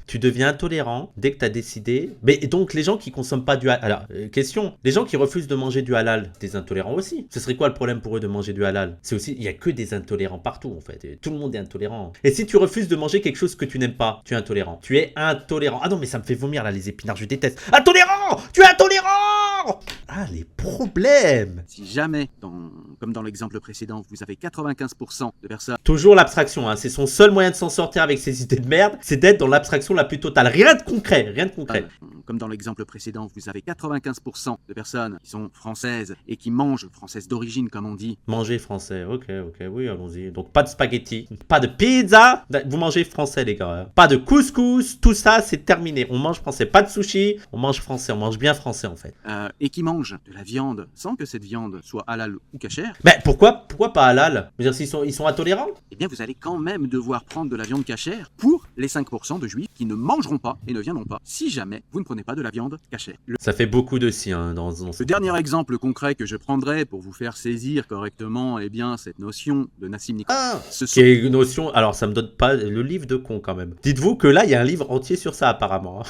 Tu deviens intolérant dès que tu as décidé. Mais donc les gens qui consomment pas du halal. Alors, question, les gens qui refusent de manger du halal, des intolérants aussi. Ce serait quoi le problème pour eux de manger du halal? C'est aussi, il y a que des intolérants partout en fait. Et tout le monde est intolérant. Et si tu refuses de manger quelque chose que tu n'aimes pas, tu es intolérant. Tu es intolérant. Ah non mais ça me fait vomir là les épinards, je déteste. Intolérant! Tu es intolérant! Ah les problèmes! Si jamais, comme dans l'exemple précédent, vous avez 95% de personnes... Toujours l'abstraction, hein. C'est son seul moyen de s'en sortir avec ses idées de merde, c'est d'être dans l'abstraction la plus totale. Rien de concret, rien de concret. Comme dans l'exemple précédent, vous avez 95% de personnes qui sont françaises et qui mangent, françaises d'origine comme on dit. Manger français, ok, oui, allons-y. Donc pas de spaghetti, pas de pizza, vous mangez français les gars. Pas de couscous, tout ça c'est terminé. On mange français, pas de sushi, on mange français, on mange bien français en fait. Et qui mangent de la viande sans que cette viande soit halal ou cachère. Mais pourquoi pas halal? Je veux dire, ils sont intolérants? Eh bien vous allez quand même devoir prendre de la viande cachère pour les 5% de juifs qui ne mangeront pas et ne viendront pas si jamais vous ne prenez pas de la viande cachère. Ça fait beaucoup de si hein, dans ce... Le dernier exemple concret que je prendrai pour vous faire saisir correctement cette notion de Nassim Nicolas. Qui est une notion... Alors ça me donne pas le livre de con quand même. Dites-vous que là il y a un livre entier sur ça apparemment.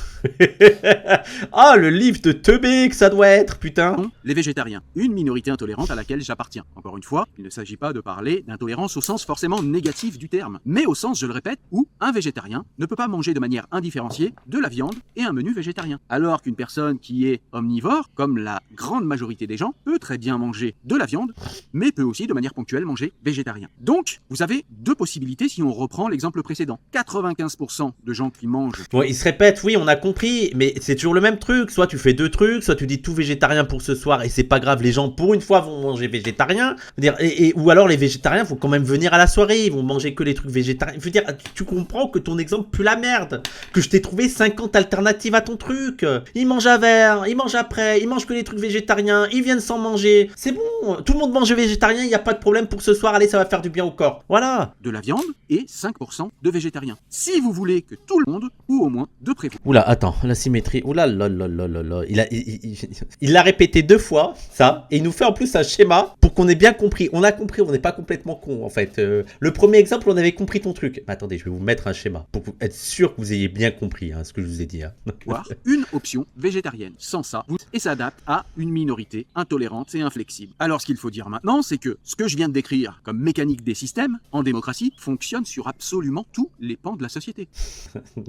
Ah le livre de teubé que ça doit être putain. Les végétariens, une minorité intolérante à laquelle j'appartiens. Encore une fois, il ne s'agit pas de parler d'intolérance au sens forcément négatif du terme, mais au sens, je le répète, où un végétarien ne peut pas manger de manière indifférenciée de la viande et un menu végétarien. Alors qu'une personne qui est omnivore, comme la grande majorité des gens, peut très bien manger de la viande, mais peut aussi de manière ponctuelle manger végétarien. Donc, vous avez deux possibilités si on reprend l'exemple précédent. 95% de gens qui mangent... Bon, ils se répètent, oui, on a compris, mais c'est toujours le même truc. Soit tu fais deux trucs, soit tu dis tout végétarien pour ce soir et c'est pas grave, les gens pour une fois vont manger végétarien. Ou alors les végétariens faut quand même venir à la soirée, ils vont manger que les trucs végétariens. Je veux dire, tu comprends que ton exemple pue la merde, que je t'ai trouvé 50 alternatives à ton truc. Ils mangent à verre, ils mangent après, ils mangent que les trucs végétariens, ils viennent sans manger. C'est bon, tout le monde mange végétarien, il n'y a pas de problème pour ce soir, allez, ça va faire du bien au corps. Voilà. De la viande et 5% de végétariens. Si vous voulez que tout le monde, ou au moins de prévu. Oula, attends, la symétrie. Oula, il l'a répété 2 fois, ça, et il nous fait en plus un schéma pour qu'on ait bien compris. On a compris, on n'est pas complètement con en fait. Le premier exemple, on avait compris ton truc. Mais attendez, je vais vous mettre un schéma pour être sûr que vous ayez bien compris ce que je vous ai dit. Voire une option végétarienne. Sans ça, et s'adapte à une minorité intolérante et inflexible. Alors ce qu'il faut dire maintenant, c'est que ce que je viens de décrire comme mécanique des systèmes, en démocratie, fonctionne sur absolument tous les pans de la société.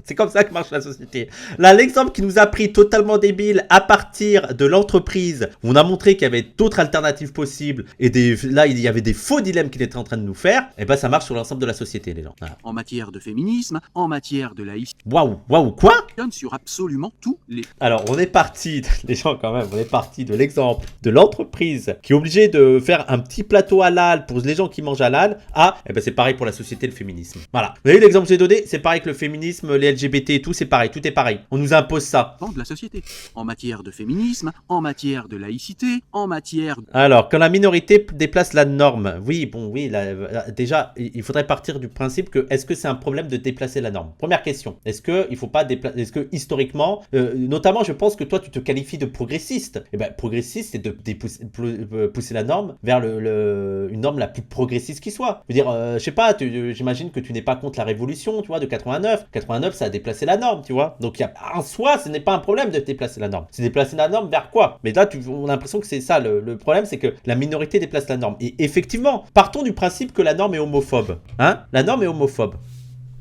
C'est comme ça que marche la société. Là, l'exemple qui nous a pris totalement débile à partir de l'entreprise, où on a montré qu'il y avait d'autres alternatives possibles, et là, il y avait des faux dilemmes qu'il était en train de nous faire, et ben ça marche sur l'ensemble de la société, les gens. Voilà. En matière de féminisme, en matière de laïcité. Waouh, quoi? Fonctionne sur absolument tous tous les... Alors, on est parti, les gens quand même, on est parti de l'exemple de l'entreprise qui est obligée de faire un petit plateau halal pour les gens qui mangent halal à, eh ben c'est pareil pour la société, le féminisme. Voilà. Vous voyez l'exemple que j'ai donné, c'est pareil que le féminisme, les LGBT et tout, c'est pareil, tout est pareil. On nous impose ça. De la société, en matière de féminisme, en matière de laïcité, en matière... Alors, quand la minorité déplace la norme, oui, bon, oui, déjà, il faudrait partir du principe que, est-ce que c'est un problème de déplacer la norme? Première question, est-ce que il faut pas déplacer, est-ce que historiquement, notamment, je pense que toi, tu te qualifies de progressiste. Eh ben, progressiste, c'est de pousser la norme vers une norme la plus progressiste qui soit. Je veux dire, je sais pas, j'imagine que tu n'es pas contre la révolution, tu vois, de 89. 89, ça a déplacé la norme, tu vois. Donc, en soi, ce n'est pas un problème de déplacer la norme. C'est déplacer la norme vers quoi? Mais là, on a l'impression que c'est ça. Le problème, c'est que la minorité déplace la norme. Et effectivement, partons du principe que la norme est homophobe. Hein? La norme est homophobe.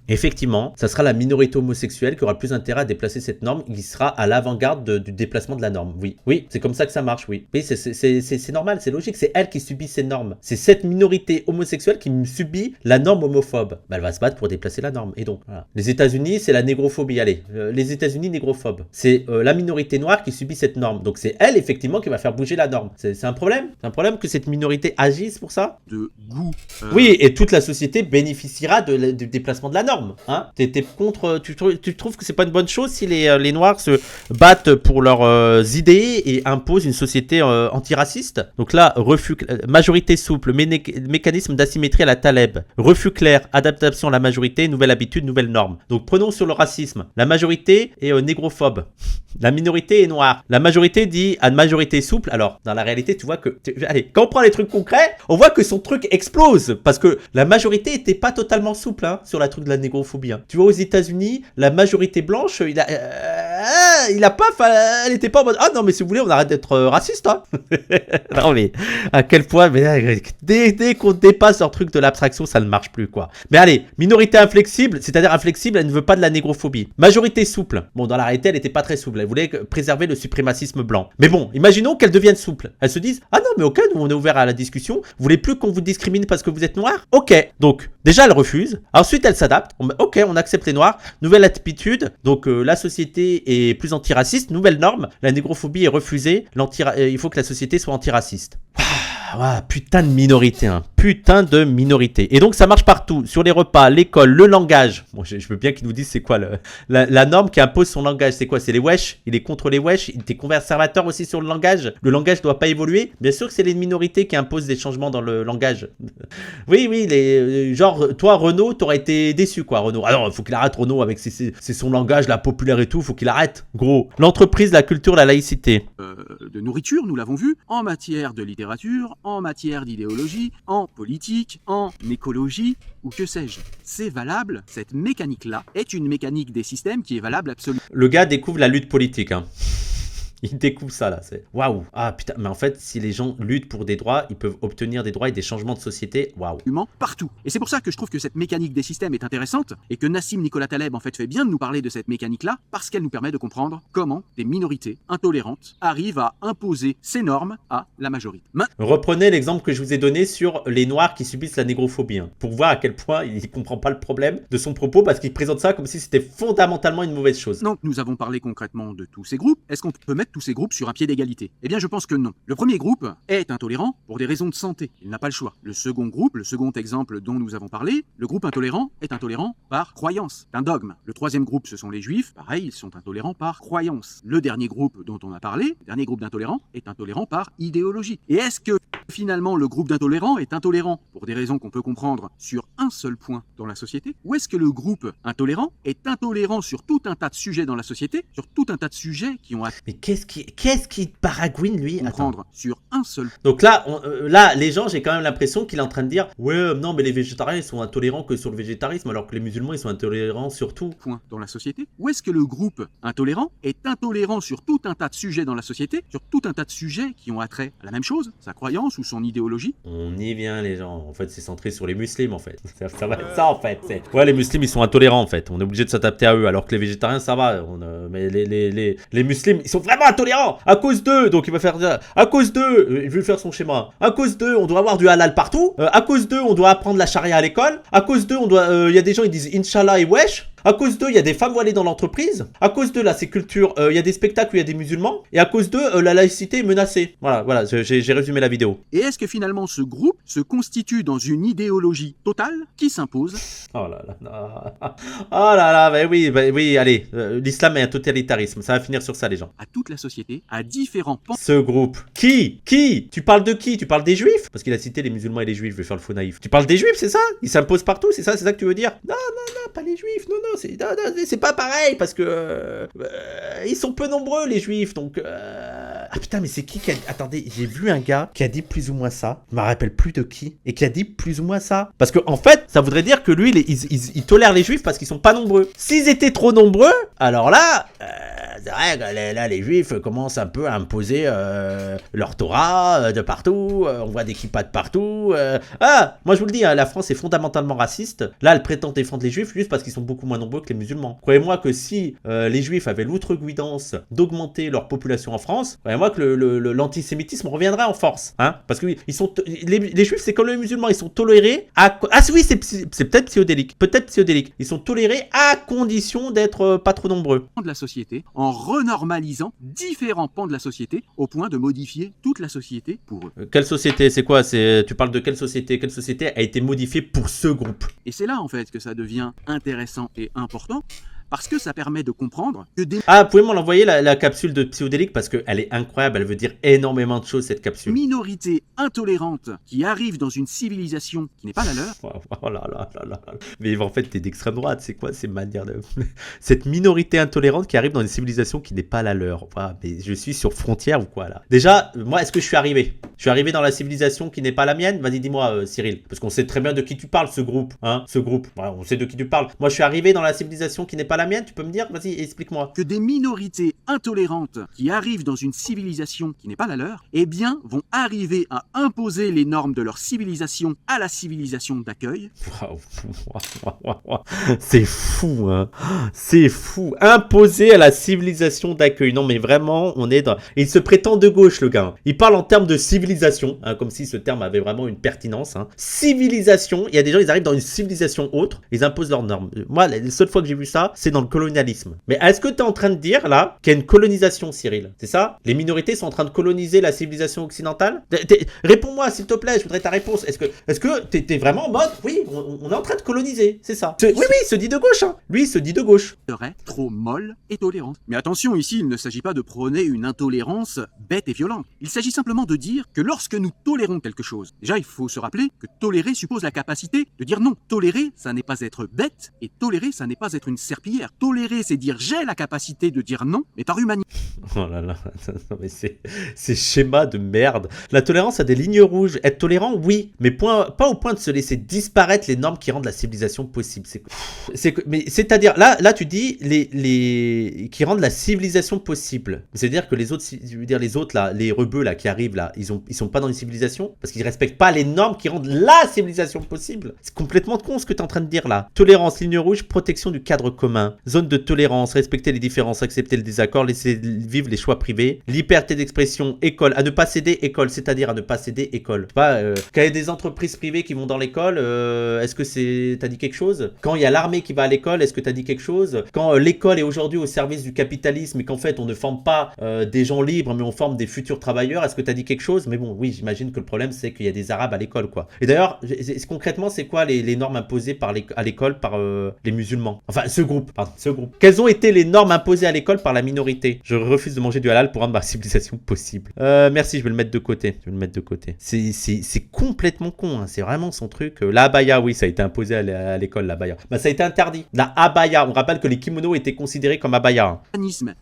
Effectivement, ça sera la minorité homosexuelle qui aura le plus intérêt à déplacer cette norme, qui sera à l'avant-garde du déplacement de la norme. Oui, oui, c'est comme ça que ça marche, oui. Oui, c'est normal, c'est logique, c'est elle qui subit ces normes. C'est cette minorité homosexuelle qui subit la norme homophobe. Bah, elle va se battre pour déplacer la norme. Et donc, voilà. Les États-Unis, c'est la négrophobie. Allez, les États-Unis négrophobes. C'est la minorité noire qui subit cette norme. Donc, c'est elle, effectivement, qui va faire bouger la norme. C'est un problème? C'est un problème que cette minorité agisse pour ça? De goût. Oui, et toute la société bénéficiera du déplacement de la norme. Hein, t'es contre, tu trouves que c'est pas une bonne chose si les Noirs se battent pour leurs idées et imposent une société antiraciste? Donc là, refus, majorité souple, mécanisme d'asymétrie à la Taleb, refus clair, adaptation à la majorité, nouvelle habitude, nouvelle norme. Donc prenons sur le racisme. La majorité est négrophobe. La minorité est noire. La majorité dit à une majorité souple. Alors, dans la réalité, tu vois que... allez, quand on prend les trucs concrets, on voit que son truc explose. Parce que la majorité était pas totalement souple hein, sur la truc de la négrophobie. Hein. Tu vois, aux États-Unis, la majorité blanche, elle était pas en mode... Ah non, mais si vous voulez, on arrête d'être raciste. Hein. Non, mais à quel point... Mais, dès qu'on dépasse leur truc de l'abstraction, ça ne marche plus, quoi. Mais allez, minorité inflexible, c'est-à-dire inflexible, elle ne veut pas de la négrophobie. Majorité souple. Bon, dans la réalité, elle n'était pas très souple. Elle voulait préserver le suprémacisme blanc. Mais bon, imaginons qu'elle devienne souple. Elles se disent, ah non, mais ok, nous on est ouvert à la discussion. Vous voulez plus qu'on vous discrimine parce que vous êtes noir? Ok. Donc, déjà, elle refuse. Ensuite, elle s'adapte. Ok, on accepte les noirs. Nouvelle attitude. Donc, la société est plus antiraciste. Nouvelle norme. La négrophobie est refusée. Il faut que la société soit antiraciste. Ah, putain de minorité, hein. Putain de minorité. Et donc ça marche partout, sur les repas, l'école, le langage. Bon, je veux bien qu'ils nous disent c'est quoi la norme qui impose son langage. C'est quoi? C'est les wesh? Il est contre les wesh? Il était conservateur aussi sur le langage? Le langage doit pas évoluer? Bien sûr que c'est les minorités qui imposent des changements dans le langage. Oui, genre toi Renaud, t'aurais été déçu quoi Renaud. Ah non, faut qu'il arrête Renaud avec son langage là populaire et tout, faut qu'il arrête. Gros. L'entreprise, la culture, la laïcité. De nourriture, nous l'avons vu, en matière de littérature, en matière d'idéologie, en politique, en écologie, ou que sais-je. C'est valable, cette mécanique-là est une mécanique des systèmes qui est valable absolument. Le gars découvre la lutte politique, hein. Il découvre ça là, c'est waouh. Ah putain, mais en fait, si les gens luttent pour des droits, ils peuvent obtenir des droits et des changements de société. Waouh. Partout. Et c'est pour ça que je trouve que cette mécanique des systèmes est intéressante et que Nassim Nicolas Taleb en fait bien de nous parler de cette mécanique-là parce qu'elle nous permet de comprendre comment des minorités intolérantes arrivent à imposer ces normes à la majorité. Reprenez l'exemple que je vous ai donné sur les Noirs qui subissent la négrophobie, hein, pour voir à quel point il ne comprend pas le problème de son propos parce qu'il présente ça comme si c'était fondamentalement une mauvaise chose. Donc nous avons parlé concrètement de tous ces groupes. Est-ce qu'on peut mettre tous ces groupes sur un pied d'égalité? Eh bien je pense que non. Le premier groupe est intolérant pour des raisons de santé. Il n'a pas le choix. Le second groupe, le second exemple dont nous avons parlé, le groupe intolérant est intolérant par croyance. C'est un dogme. Le troisième groupe, ce sont les juifs. Pareil, ils sont intolérants par croyance. Le dernier groupe dont on a parlé, le dernier groupe d'intolérants, est intolérant par idéologie. Et est-ce que finalement le groupe d'intolérants est intolérant pour des raisons qu'on peut comprendre sur un seul point dans la société? Ou est-ce que le groupe intolérant est intolérant sur tout un tas de sujets dans la société, sur tout un tas de sujets qui ont à... Mais qu'est-ce qui paragouine lui? Comprendre sur un seul. Donc là, là, les gens, j'ai quand même l'impression qu'il est en train de dire ouais, non, mais les végétariens ils sont intolérants que sur le végétarisme, alors que les musulmans ils sont intolérants sur tout. Point dans la société. Ou est-ce que le groupe intolérant est intolérant sur tout un tas de sujets dans la société, sur tout un tas de sujets qui ont attrait à la même chose, sa croyance ou son idéologie? On y vient les gens. En fait, c'est centré sur les musulmans en fait. Ça va être ça en fait. Ouais, les musulmans ils sont intolérants en fait. On est obligé de s'adapter à eux, alors que les végétariens ça va. Mais les musulmans ils sont vraiment intolérants à cause d'eux. Donc il va faire à cause d'eux, il veut faire son schéma. À cause d'eux, on doit avoir du halal partout. À cause d'eux, on doit apprendre la charia à l'école. À cause d'eux, on doit, y a des gens ils disent Inch'Allah et wesh. À cause d'eux, il y a des femmes voilées dans l'entreprise. À cause d'eux, là, c'est culture. Il y a des spectacles où il y a des musulmans. Et à cause d'eux, la laïcité est menacée. Voilà, j'ai résumé la vidéo. Et est-ce que finalement ce groupe se constitue dans une idéologie totale qui s'impose? Oh là là. Oh là là, oui, allez. L'islam est un totalitarisme. Ça va finir sur ça, les gens. À toute la société, à différents pans. Ce groupe. Qui? Tu parles de qui? Tu parles des juifs? Parce qu'il a cité les musulmans et les juifs, je vais faire le faux naïf. Tu parles des juifs, c'est ça? Ils s'imposent partout, c'est ça que tu veux dire? Non, pas les juifs, non, c'est pas pareil, parce que ils sont peu nombreux, les juifs, donc... Ah putain, mais c'est qui a... Attendez, j'ai vu un gars qui a dit plus ou moins ça, je me rappelle plus de qui, et qui a dit plus ou moins ça. Parce que en fait, ça voudrait dire que lui, il tolère les juifs parce qu'ils sont pas nombreux. S'ils étaient trop nombreux, alors là... c'est vrai que là, les juifs commencent un peu à imposer leur Torah de partout, on voit des kippas de partout. Moi je vous le dis, hein, la France est fondamentalement raciste. Là, elle prétend défendre les juifs juste parce qu'ils sont beaucoup moins nombreux que les musulmans. Croyez-moi que si les juifs avaient l'outrecuidance d'augmenter leur population en France, croyez-moi que l'antisémitisme reviendrait en force. Hein, parce que les juifs, c'est comme les musulmans, ils sont tolérés à... Ah oui, c'est peut-être psychodélique. Ils sont tolérés à condition d'être pas trop nombreux. De la société, en renormalisant différents pans de la société au point de modifier toute la société pour eux. Quelle société? C'est quoi? Tu parles de quelle société? Quelle société a été modifiée pour ce groupe? Et c'est là en fait que ça devient intéressant et important. Parce que ça permet de comprendre que des... Ah, pouvez-moi l'envoyer la capsule de Psychodélique parce qu'elle est incroyable, elle veut dire énormément de choses cette capsule. Minorités intolérantes qui arrivent dans une civilisation qui n'est pas la leur. Oh là là là là. Mais en fait, t'es d'extrême droite, c'est quoi ces manières de... Cette minorité intolérante qui arrive dans une civilisation qui n'est pas la leur. Mais je suis sur frontière ou quoi là? Déjà, moi, est-ce que je suis arrivé? Je suis arrivé dans la civilisation qui n'est pas la mienne? Vas-y, dis-moi, Cyril. Parce qu'on sait très bien de qui tu parles, ce groupe. Hein, ce groupe. Voilà, on sait de qui tu parles. Moi, je suis arrivé dans la civilisation qui n'est pas la mienne, tu peux me dire? Vas-y, explique-moi. Que des minorités intolérantes qui arrivent dans une civilisation qui n'est pas la leur, eh bien, vont arriver à imposer les normes de leur civilisation à la civilisation d'accueil. C'est fou, hein. C'est fou. Imposer à la civilisation d'accueil. Non, mais vraiment, on est dans... Il se prétend de gauche, le gars. Il parle en termes de civilisation, hein, comme si ce terme avait vraiment une pertinence. Hein. Civilisation. Il y a des gens, ils arrivent dans une civilisation autre, ils imposent leurs normes. Moi, la seule fois que j'ai vu ça, c'est dans le colonialisme. Mais est-ce que tu es en train de dire, là, qu'il y a une colonisation, Cyril? C'est ça? Les minorités sont en train de coloniser la civilisation occidentale? Réponds-moi, s'il te plaît, je voudrais ta réponse. Est-ce que t'es vraiment en mode, oui, on est en train de coloniser, c'est ça? Oui, il se dit de gauche, hein. Lui, il se dit de gauche. Serait trop molle et tolérante. Mais attention, ici, il ne s'agit pas de prôner une intolérance bête et violente. Il s'agit simplement de dire que lorsque nous tolérons quelque chose, déjà, il faut se rappeler que tolérer suppose la capacité de dire non. Tolérer, ça n'est pas être bête, et tolérer, ça n'est pas être une serpillière. Tolérer, c'est dire j'ai la capacité de dire non, mais par humanité. Oh là là, non mais c'est schéma de merde. La tolérance a des lignes rouges. Être tolérant, oui, mais pas au point de se laisser disparaître les normes qui rendent la civilisation possible. C'est-à-dire, là tu dis qui rendent la civilisation possible. C'est-à-dire que les autres là, les rebeux là qui arrivent là, ils sont pas dans une civilisation parce qu'ils respectent pas les normes qui rendent la civilisation possible. C'est complètement con ce que tu es en train de dire là. Tolérance, ligne rouge, protection du cadre commun, zone de tolérance, respecter les différences, accepter le désaccord, laisser vivre les choix privés, liberté d'expression, école, à ne pas céder école, c'est-à-dire à ne pas céder école. Je sais pas, quand il y a des entreprises privées qui vont dans l'école, est-ce que t'as dit quelque chose? Quand il y a l'armée qui va à l'école, est-ce que t'as dit quelque chose? Quand l'école est aujourd'hui au service du capitalisme et qu'en fait on ne forme pas des gens libres mais on forme des futurs travailleurs, est-ce que t'as dit quelque chose? Mais bon, oui, j'imagine que le problème c'est qu'il y a des arabes à l'école quoi. Et d'ailleurs, concrètement, c'est quoi les normes imposées à l'école par les musulmans? Enfin, ce groupe. Quelles ont été les normes imposées à l'école par la minorité? Je refuse de manger du halal pour rendre ma civilisation possible. Merci, je vais le mettre de côté. C'est complètement con, hein. C'est vraiment son truc. La abaya, oui, ça a été imposé à l'école, la abaya. Bah, ça a été interdit. La abaya, on rappelle que les kimonos étaient considérés comme abaya.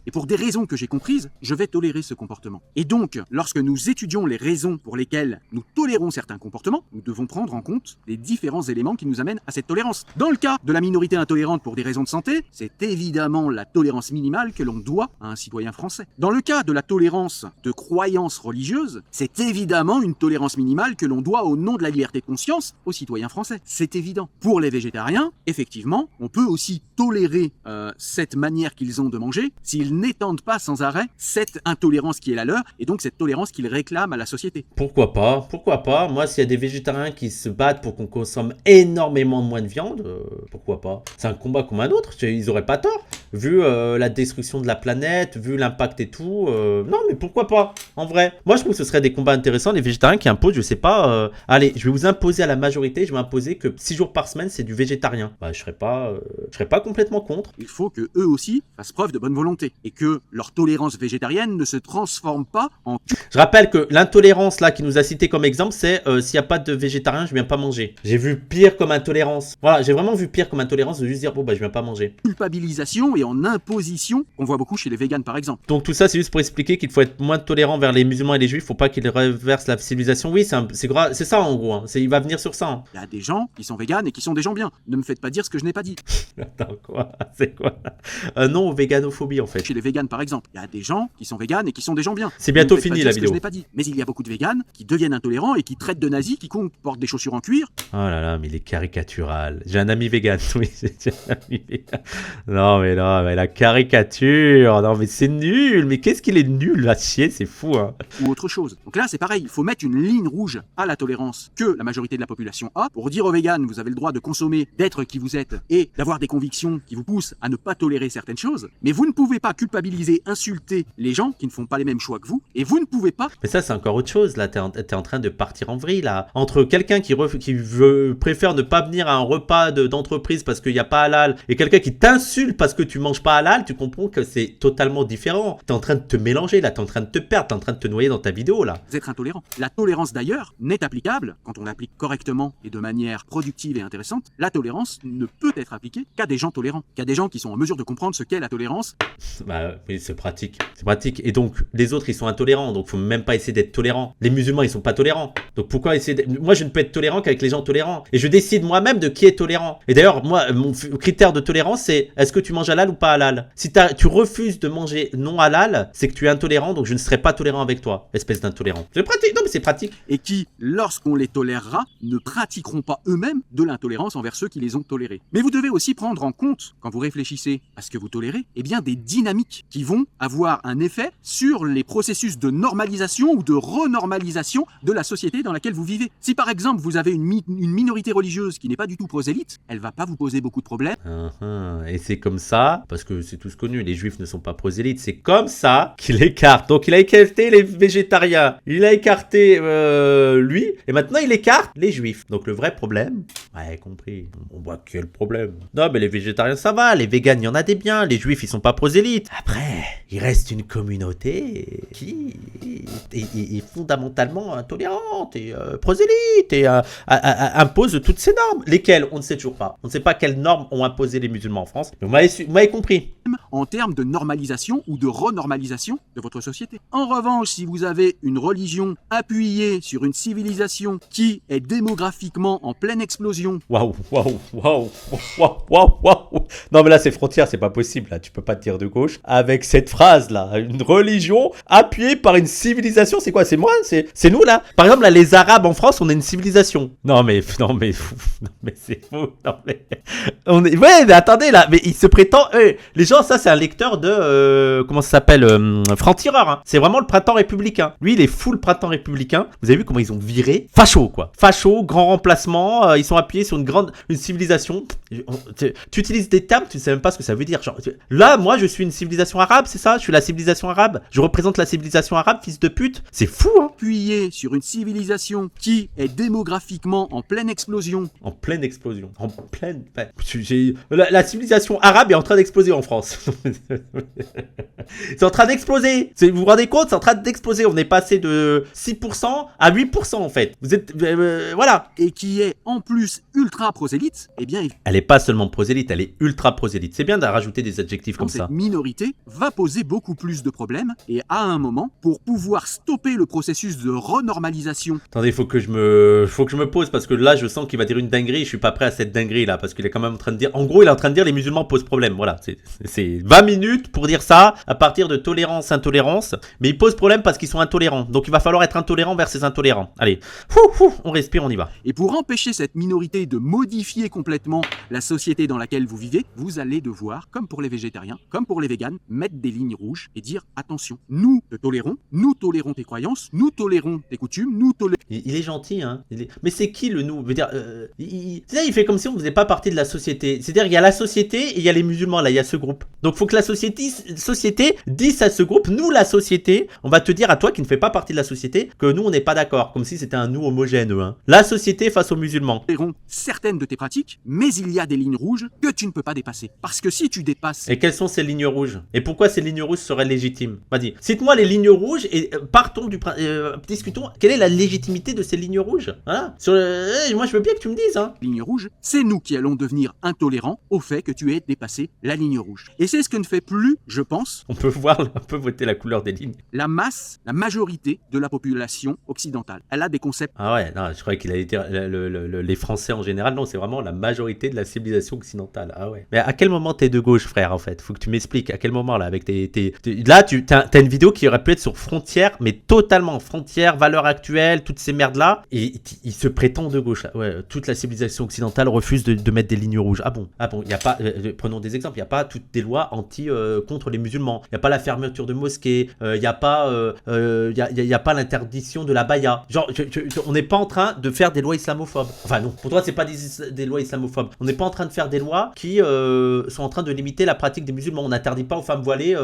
Et pour des raisons que j'ai comprises, je vais tolérer ce comportement. Et donc, lorsque nous étudions les raisons pour lesquelles nous tolérons certains comportements, nous devons prendre en compte les différents éléments qui nous amènent à cette tolérance. Dans le cas de la minorité intolérante pour des raisons de santé, c'est évidemment la tolérance minimale que l'on doit à un citoyen français. Dans le cas de la tolérance de croyances religieuses, c'est évidemment une tolérance minimale que l'on doit au nom de la liberté de conscience aux citoyens français. C'est évident. Pour les végétariens, effectivement, on peut aussi tolérer cette manière qu'ils ont de manger s'ils n'étendent pas sans arrêt cette intolérance qui est la leur et donc cette tolérance qu'ils réclament à la société. société. Pourquoi pas? Pourquoi pas? Moi, s'il y a des végétariens qui se battent pour qu'on consomme énormément moins de viande, pourquoi pas? C'est un combat comme un autre, ils auraient pas tort. Vu la destruction de la planète, vu l'impact et tout, non mais pourquoi pas? En vrai, moi je trouve que ce serait des combats intéressants, les végétariens qui imposent, je sais pas, allez, je vais vous imposer à la majorité, je vais imposer que 6 jours par semaine c'est du végétarien. Bah je serais pas complètement contre. Il faut que eux aussi fassent preuve de bonne volonté et que leur tolérance végétarienne ne se transforme pas en... Je rappelle que l'intolérance là qui nous a cité comme exemple, c'est s'il n'y a pas de végétarien, je viens pas manger. J'ai vu pire comme intolérance. Voilà, j'ai vraiment vu pire comme intolérance de juste dire bon bah je viens pas manger. culpabilisation et en imposition qu'on voit beaucoup chez les véganes par exemple. Donc tout ça c'est juste pour expliquer qu'il faut être moins tolérant vers les musulmans et les juifs, faut pas qu'ils reversent la civilisation. Oui, c'est ça en gros, hein. Il va venir sur ça. Hein. Il y a des gens qui sont véganes et qui sont des gens bien. Ne me faites pas dire ce que je n'ai pas dit. Attends quoi? C'est quoi? Non aux véganophobie en fait. Chez les véganes par exemple, il y a des gens qui sont véganes et qui sont des gens bien. C'est bientôt Ne me faites pas fini dire la ce que vidéo. je n'ai pas dit. Mais il y a beaucoup de véganes qui deviennent intolérants et qui traitent de nazis quiconque porte des chaussures en cuir. Oh là là, mais il est caricatural. J'ai un ami vegan, oui, j'ai un ami vegan. Non mais la caricature, non mais c'est nul, mais qu'est-ce qu'il est nul à chier, c'est fou hein. Ou autre chose. Donc là c'est pareil, il faut mettre une ligne rouge à la tolérance que la majorité de la population a pour dire aux véganes vous avez le droit de consommer, d'être qui vous êtes et d'avoir des convictions qui vous poussent à ne pas tolérer certaines choses, mais vous ne pouvez pas culpabiliser, insulter les gens qui ne font pas les mêmes choix que vous et vous ne pouvez pas... Mais ça c'est encore autre chose, là t'es en train de partir en vrille là. Entre quelqu'un qui préfère ne pas venir à un repas d'entreprise parce qu'il n'y a pas halal et quelqu'un qui t'insulte parce que tu manges pas halal, tu comprends que c'est totalement différent. T'es en train de te mélanger là, t'es en train de te perdre, t'es en train de te noyer dans ta vidéo là. Vous êtes intolérant. La tolérance d'ailleurs n'est applicable, quand on l'applique correctement et de manière productive et intéressante, la tolérance ne peut être appliquée qu'à des gens tolérants, qu'à des gens qui sont en mesure de comprendre ce qu'est la tolérance. Bah oui, c'est pratique. C'est pratique. Et donc, les autres, ils sont intolérants. Donc, faut même pas essayer d'être tolérant. Les musulmans, ils sont pas tolérants. Donc, pourquoi essayer Moi, je ne peux être tolérant qu'avec les gens tolérants. Et je décide moi-même de qui est tolérant. Et d'ailleurs, moi, mon critère de tolérance, c'est est-ce que tu manges halal ou pas halal? Si tu refuses de manger non halal, c'est que tu es intolérant. Donc, je ne serai pas tolérant avec toi, espèce d'intolérant. C'est pratique. Non, mais c'est pratique. Et qui, lorsqu'on les tolérera, ne pratiqueront pas eux-mêmes de l'intolérance envers ceux qui les ont tolérés. Mais vous devez aussi prendre en compte, quand vous réfléchissez à ce que vous tolérez, eh bien des dynamiques qui vont avoir un effet sur les processus de normalisation ou de renormalisation de la société dans laquelle vous vivez. Si par exemple vous avez une minorité religieuse qui n'est pas du tout prosélyte, elle va pas vous poser beaucoup de problèmes. Et c'est comme ça, parce que c'est tous connu, les juifs ne sont pas prosélytes, c'est comme ça qu'il écarte. Donc il a écarté les végétariens, il a écarté lui, et maintenant il écarte les juifs. Donc le vrai problème, ouais compris, on voit quel problème. Non mais les végétariens ça va, les véganes il y en a des biens, les juifs ils sont pas prosélytes. Après, il reste une communauté qui est fondamentalement intolérante et prosélyte et impose toutes ces normes. Lesquelles on ne sait toujours pas. On ne sait pas quelles normes ont imposé les musulmans en France. Mais vous m'avez compris. En termes de normalisation ou de renormalisation de votre société. En revanche, si vous avez une religion appuyée sur une civilisation qui est démographiquement en pleine explosion. Waouh. Non mais là c'est frontière, c'est pas possible là. Tu peux pas te dire de gauche avec cette phrase là. Une religion appuyée par une civilisation, c'est quoi? C'est moi? C'est nous là? Par exemple là, les Arabes en France, on est une civilisation. Non mais c'est fou. Non mais ouais mais attendez là, mais il se prétend les gens, ça c'est un lecteur de comment ça s'appelle Franc-Tireur hein. C'est vraiment le printemps républicain. Lui il est full printemps républicain. Vous avez vu comment ils ont viré facho quoi. Facho, grand remplacement, ils sont appuyés sur une civilisation. Tu utilises des termes, tu ne sais même pas ce que ça veut dire. Genre, là moi je suis une civilisation arabe, c'est ça? Je suis la civilisation arabe. Je représente la civilisation arabe, fils de pute. C'est fou hein. Appuyé sur une civilisation qui est démographiquement en pleine explosion. En pleine explosion. En pleine... La civilisation arabe est en train d'exploser en France. C'est en train d'exploser. Vous vous rendez compte? C'est en train d'exploser. On est passé de 6% à 8% en fait. Vous êtes... voilà. Et qui est en plus ultra prosélyte, eh bien... Elle est pas seulement prosélyte, elle est ultra prosélyte. C'est bien de rajouter des adjectifs comme ça. Cette minorité va poser beaucoup plus de problèmes et à un moment, pour pouvoir stopper le processus de renormalisation... Attendez, faut que je me pose parce que là je sens qu'il va dire une dinguerie. Je suis pas prêt à cette dinguerie là parce qu'il est quand même en train de dire... En gros il est en train de dire les musulmans posent problème. Voilà, c'est 20 minutes pour dire ça à partir de tolérance, intolérance. Mais ils posent problème parce qu'ils sont intolérants. Donc il va falloir être intolérant vers ces intolérants. Allez, on respire, on y va. Et pour empêcher cette minorité de modifier complètement la société dans laquelle vous vivez, vous allez devoir, comme pour les végétariens, comme pour les véganes, mettre des lignes rouges et dire attention, nous te tolérons, nous tolérons tes croyances, nous tolérons tes coutumes, nous tolérons... Il est gentil, hein. Mais c'est qui le nous? Je veux dire, il fait comme si on faisait pas partie de la société. C'est-à-dire, il y a la société et il y a les musulmans, là, il y a ce groupe. Donc, faut que la société dise à ce groupe, nous, la société, on va te dire à toi qui ne fais pas partie de la société, que nous, on n'est pas d'accord. Comme si c'était un nous homogène, hein. La société face aux musulmans. Tolérons certaines de tes pratiques, mais il y a des lignes rouges que tu ne peux pas dépasser. Parce que si tu dépasses... Et quelles sont ces lignes rouges? Et pourquoi ces lignes rouges seraient légitimes? Vas-y, cite-moi les lignes rouges et partons discutons. Quelle est la légitimité de ces lignes rouges? Voilà. Moi, je veux bien que tu me dises, hein. Ligne rouge, c'est nous qui allons devenir intolérants au fait que tu aies dépassé la ligne rouge. Et c'est ce que ne fait plus, je pense... On peut voir, on peut voter la couleur des lignes. La masse, la majorité de la population occidentale. Elle a des concepts... Ah ouais, non, je croyais qu'il allait dire les Français en général. Non, c'est vraiment la majorité de la civilisation occidentale. Ah ouais. Mais à quel moment t'es de gauche, frère, en fait? Faut que tu m'expliques. À quel moment, là, avec là, t'as une vidéo qui aurait pu être sur frontière, mais totalement frontière, valeurs actuelles, toutes ces merdes-là. Et il se prétend de gauche, là. Ouais, toute la civilisation occidentale refuse de mettre des lignes rouges. Ah bon, il n'y a pas, prenons des exemples, il n'y a pas toutes des lois contre les musulmans. Il n'y a pas la fermeture de mosquées. Il n'y a pas, y a pas l'interdiction de la baya. Genre, on n'est pas en train de faire des lois islamophobes. Enfin non, pour toi, c'est pas des lois islamophobes. On n'est pas en train de faire des lois qui sont en train de limiter la pratique des musulmans. On n'interdit pas aux femmes voilées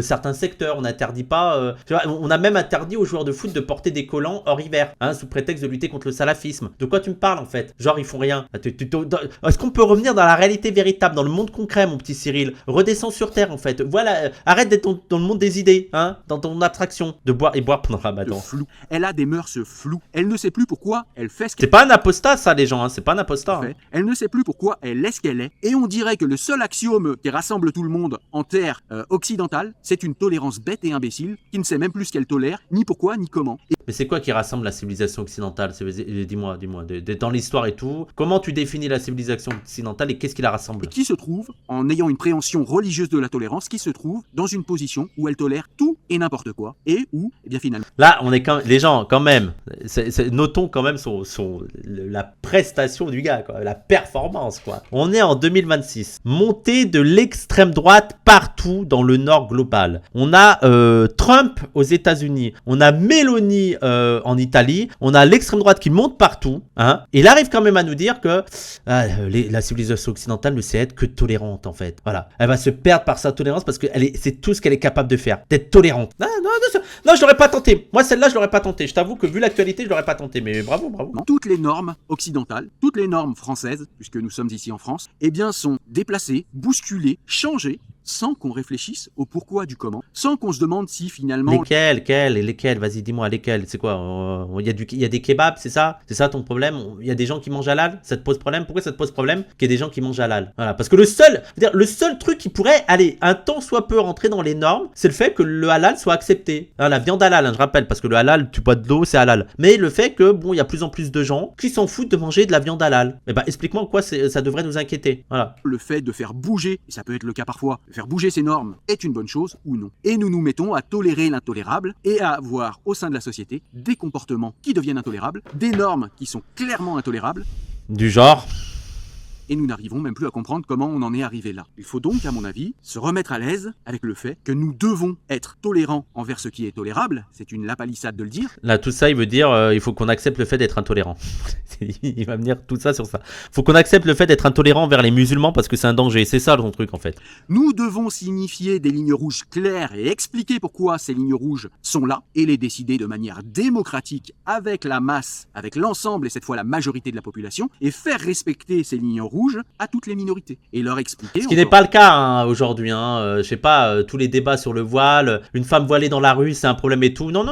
certains secteurs. On n'interdit pas... on a même interdit aux joueurs de foot de porter des collants hors hiver, hein, sous prétexte de lutter contre le salafisme. De quoi tu me parles, en fait? Genre, ils font rien. Est-ce qu'on peut revenir dans la réalité véritable, dans le monde concret, mon petit Cyril? Redescends sur terre, en fait. Voilà, arrête d'être dans le monde des idées, hein, dans ton abstraction, de boire pendant le ramadan. Flou. Elle a des mœurs floues. Elle ne sait plus pourquoi elle fait ce qu'elle C'est pas un apostat, ça, les gens, hein. C'est pas un apostat. Hein. Elle ne sait plus pourquoi elle est ce qu'elle est. Et on dirait que le seul axiome qui rassemble tout le monde en terre occidentale, c'est une tolérance bête et imbécile qui ne sait même plus ce qu'elle tolère, ni pourquoi, ni comment. Mais c'est quoi qui rassemble la civilisation occidentale? Dis-moi, dans l'histoire et tout, comment tu définis la civilisation occidentale et qu'est-ce qui la rassemble? Et qui se trouve, en ayant une préhension religieuse de la tolérance, qui se trouve dans une position où elle tolère tout et n'importe quoi, et où, eh bien finalement... Là, on est les gens, quand même, notons quand même la prestation du gars, quoi, la performance, quoi. On est en 2026, montée de l'extrême droite partout dans le nord global. On a Trump aux États-Unis, on a Meloni en Italie, on a l'extrême droite qui monte partout, hein. Il arrive quand même à nous dire que la civilisation occidentale ne sait être que tolérante, en fait. Voilà, elle va se perdre par sa tolérance parce que c'est tout ce qu'elle est capable de faire, d'être tolérante. Non, je l'aurais pas tenté. Moi, celle-là, je l'aurais pas tenté. Je t'avoue que vu l'actualité, je l'aurais pas tenté. Mais bravo. Toutes les normes occidentales, toutes les normes françaises, puisque nous sommes ici en France, eh bien, sont déplacées, bousculées, changées, sans qu'on réfléchisse au pourquoi du comment, sans qu'on se demande si finalement... Lesquels? Vas-y, dis-moi, lesquels? C'est quoi? Il y a des kebabs, c'est ça? C'est ça ton problème? Il y a des gens qui mangent halal? Ça te pose problème? Pourquoi ça te pose problème qu'il y ait des gens qui mangent halal? Voilà, parce que le seul truc qui pourrait aller un tant soit peu rentrer dans les normes, c'est le fait que le halal soit accepté. Hein, la viande halal, hein, je rappelle, parce que le halal, tu bois de l'eau, c'est halal. Mais le fait que, bon, il y a plus en plus de gens qui s'en foutent de manger de la viande halal. Eh ben, explique-moi en quoi ça devrait nous inquiéter. Voilà. Le fait de faire bouger, et ça peut être le cas parfois, faire bouger ces normes est une bonne chose ou non. Et nous nous mettons à tolérer l'intolérable et à avoir au sein de la société des comportements qui deviennent intolérables, des normes qui sont clairement intolérables. Du genre... Et nous n'arrivons même plus à comprendre comment on en est arrivé là. Il faut donc, à mon avis, se remettre à l'aise avec le fait que nous devons être tolérants envers ce qui est tolérable. C'est une lapalissade de le dire. Là, tout ça, il veut dire il faut qu'on accepte le fait d'être intolérant. Il va venir tout ça sur ça. Faut qu'on accepte le fait d'être intolérant envers les musulmans parce que c'est un danger. C'est ça son truc, en fait. Nous devons signifier des lignes rouges claires et expliquer pourquoi ces lignes rouges sont là et les décider de manière démocratique avec la masse, avec l'ensemble et cette fois la majorité de la population et faire respecter ces lignes rouges à toutes les minorités et leur expliquer... Ce qui n'est pas le cas hein, aujourd'hui. Hein. Je sais pas, tous les débats sur le voile, une femme voilée dans la rue, c'est un problème et tout. Non.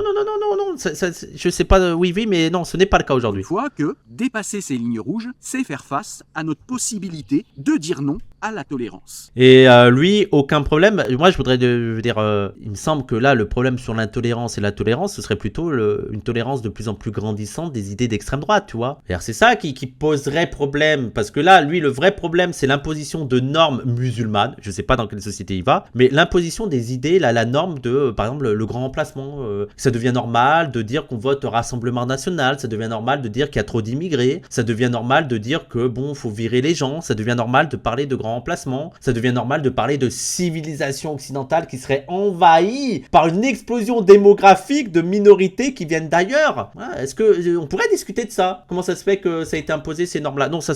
Je sais pas, oui, mais non, ce n'est pas le cas aujourd'hui. Une fois que dépasser ces lignes rouges, c'est faire face à notre possibilité de dire non à la tolérance. Et lui, aucun problème. Moi, je voudrais dire, il me semble que là, le problème sur l'intolérance et la tolérance, ce serait plutôt une tolérance de plus en plus grandissante des idées d'extrême droite, tu vois. C'est ça qui poserait problème, parce que là, lui, le vrai problème, c'est l'imposition de normes musulmanes. Je sais pas dans quelle société il va, mais l'imposition des idées, là, la norme de, par exemple, le grand remplacement. Ça devient normal de dire qu'on vote au Rassemblement National, ça devient normal de dire qu'il y a trop d'immigrés, ça devient normal de dire que, bon, faut virer les gens, ça devient normal de parler de grand remplacement, ça devient normal de parler de civilisation occidentale qui serait envahie par une explosion démographique de minorités qui viennent d'ailleurs. Est-ce que on pourrait discuter de ça? Comment ça se fait que ça a été imposé ces normes-là? Non, ça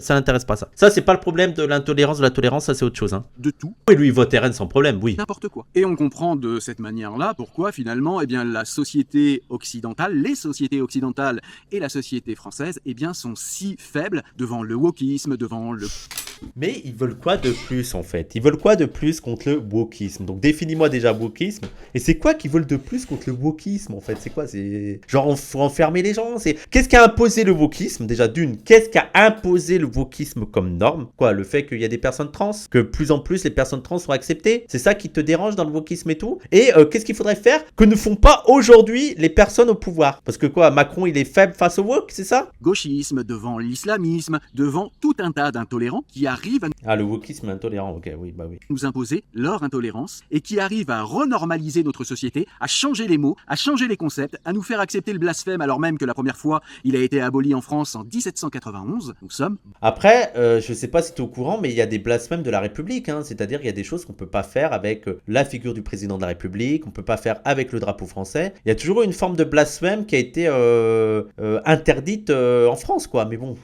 l'intéresse pas, ça. Ça, c'est pas le problème de l'intolérance, de la tolérance, ça c'est autre chose. Hein. De tout. Oui, lui, il vote RN sans problème, oui. N'importe quoi. Et on comprend de cette manière-là pourquoi finalement, eh bien, la société occidentale, les sociétés occidentales et la société française, eh bien, sont si faibles devant le wokisme, devant le... Mais ils veulent quoi de plus en fait? Ils veulent quoi de plus contre le wokisme? Donc définis-moi déjà wokisme. Et c'est quoi qu'ils veulent de plus contre le wokisme en fait? C'est quoi? C'est genre faut enfermer les gens? Qu'est-ce qui a imposé le wokisme? Déjà d'une, qu'est-ce qui a imposé le wokisme comme norme? Quoi? Le fait qu'il y a des personnes trans? Que plus en plus les personnes trans sont acceptées? C'est ça qui te dérange dans le wokisme et tout? Et qu'est-ce qu'il faudrait faire que ne font pas aujourd'hui les personnes au pouvoir? Parce que quoi? Macron il est faible face au woke, c'est ça? Gauchisme, devant l'islamisme, devant tout un tas d'intolérants qui arrivent à Ah, le wokisme intolérant, ok, oui, bah oui. nous imposer leur intolérance et qui arrivent à renormaliser notre société, à changer les mots, à changer les concepts, à nous faire accepter le blasphème alors même que la première fois il a été aboli en France en 1791. Nous sommes... Après, je sais pas si tu es au courant, mais il y a des blasphèmes de la République, hein, c'est-à-dire il y a des choses qu'on peut pas faire avec la figure du président de la République, on peut pas faire avec le drapeau français. Il y a toujours une forme de blasphème qui a été interdite en France, quoi. Mais bon,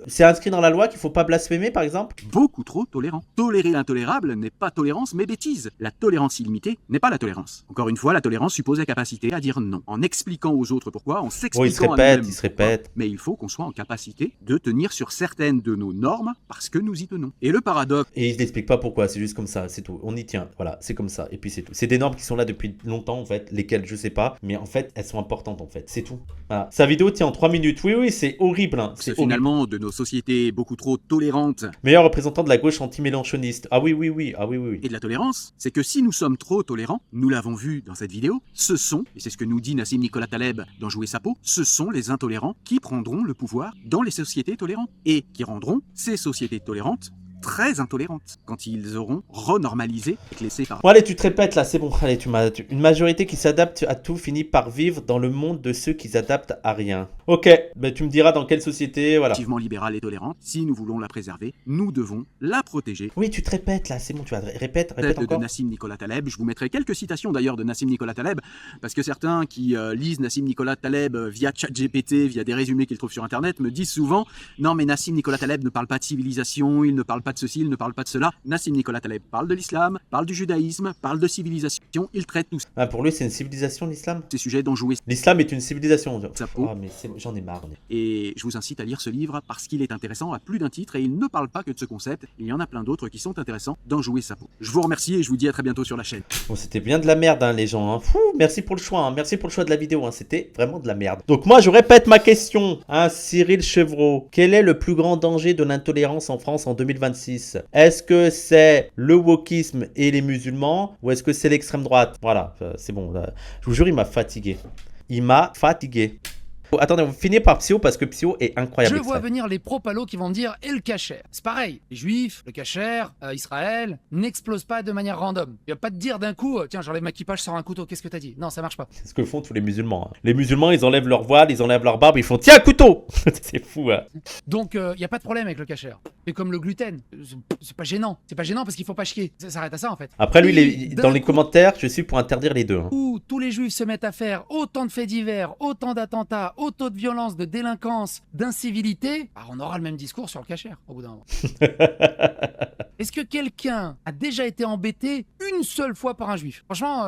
c'est inscrit dans la loi qu'il faut pas blasphémer, par exemple. Beaucoup trop tolérant. Tolérer l'intolérable n'est pas tolérance mais bêtise. La tolérance illimitée n'est pas la tolérance. Encore une fois, la tolérance suppose la capacité à dire non, en expliquant aux autres pourquoi, en s'expliquant à nous-mêmes. Il se répète. Mais il faut qu'on soit en capacité de tenir sur certaines de nos normes parce que nous y tenons. Et le paradoxe... Et il n'explique pas pourquoi, c'est juste comme ça, c'est tout. On y tient, voilà, c'est comme ça, et puis c'est tout. C'est des normes qui sont là depuis longtemps, en fait, lesquelles je sais pas, mais en fait, elles sont importantes, en fait, c'est tout. Voilà. Sa vidéo tient en 3 minutes, oui, c'est horrible. Hein. C'est finalement de nos sociétés beaucoup trop tolérantes. Meilleur représentant de la gauche anti-mélanchoniste. Ah oui. Et de la tolérance, c'est que si nous sommes trop tolérants, nous l'avons vu dans cette vidéo, ce sont, et c'est ce que nous dit Nassim Nicolas Taleb dans Jouer sa peau, ce sont les intolérants qui prendront le pouvoir dans les sociétés tolérantes et qui rendront ces sociétés tolérantes très intolérantes quand ils auront renormalisé et laissé par... Bon allez, tu te répètes là, c'est bon. Allez, une majorité qui s'adapte à tout finit par vivre dans le monde de ceux qui s'adaptent à rien. Ok, bah tu me diras dans quelle société, voilà. Activement libérale et tolérante, si nous voulons la préserver, nous devons la protéger. Oui, tu te répètes là, c'est bon, tu vas répète encore. De Nassim Nicolas Taleb, je vous mettrai quelques citations d'ailleurs de Nassim Nicolas Taleb, parce que certains qui lisent Nassim Nicolas Taleb via ChatGPT, via des résumés qu'ils trouvent sur internet, me disent souvent « Non mais Nassim Nicolas Taleb ne parle pas de civilisation, il ne parle pas de ceci, il ne parle pas de cela. » Nassim Nicolas Taleb parle de l'islam, parle du judaïsme, parle de civilisation, il traite tout ça. Ah, pour lui c'est une civilisation l'islam? Ces sujets dont jouer. L'islam est une civilisation. Ah mais j'en ai marre. Et je vous incite à lire ce livre parce qu'il est intéressant à plus d'un titre et il ne parle pas que de ce concept. Il y en a plein d'autres qui sont intéressants d'en jouer sa peau. Je vous remercie et je vous dis à très bientôt sur la chaîne. Bon, c'était bien de la merde, hein, les gens. Hein. Fou, merci pour le choix. Hein. Merci pour le choix de la vidéo. Hein. C'était vraiment de la merde. Donc moi, je répète ma question. Hein, Cyril Chevreau. Quel est le plus grand danger de l'intolérance en France en 2026? Est-ce que c'est le wokisme et les musulmans ou est-ce que c'est l'extrême droite? Voilà, c'est bon. Là. Je vous jure, il m'a fatigué. Il m'a fatigué. Oh, attendez, on va finir par Psyo parce que Psyo est incroyable. Je vois venir les pro-palos qui vont me dire et le kasher. C'est pareil, les juifs, le kasher, Israël, n'explosent pas de manière random. Il va pas te dire d'un coup, tiens, j'enlève ma kippa, je sors un couteau, qu'est-ce que t'as dit? Non, ça marche pas. C'est ce que font tous les musulmans. Hein. Les musulmans, ils enlèvent leur voile, ils enlèvent leur barbe, ils font tiens, couteau. C'est fou. Hein. Donc, il y a pas de problème avec le kasher. C'est comme le gluten, c'est pas gênant. C'est pas gênant parce qu'il faut pas chier. Ça s'arrête à ça en fait. Après, lui, dans les commentaires, je suis pour interdire les deux. Hein. Où tous les juifs se mettent à faire autant de faits divers, autant d'attentats, autant de violences, de délinquance, d'incivilité, bah, on aura le même discours sur le kasher au bout d'un moment. Est-ce que quelqu'un a déjà été embêté une seule fois par un juif? Franchement,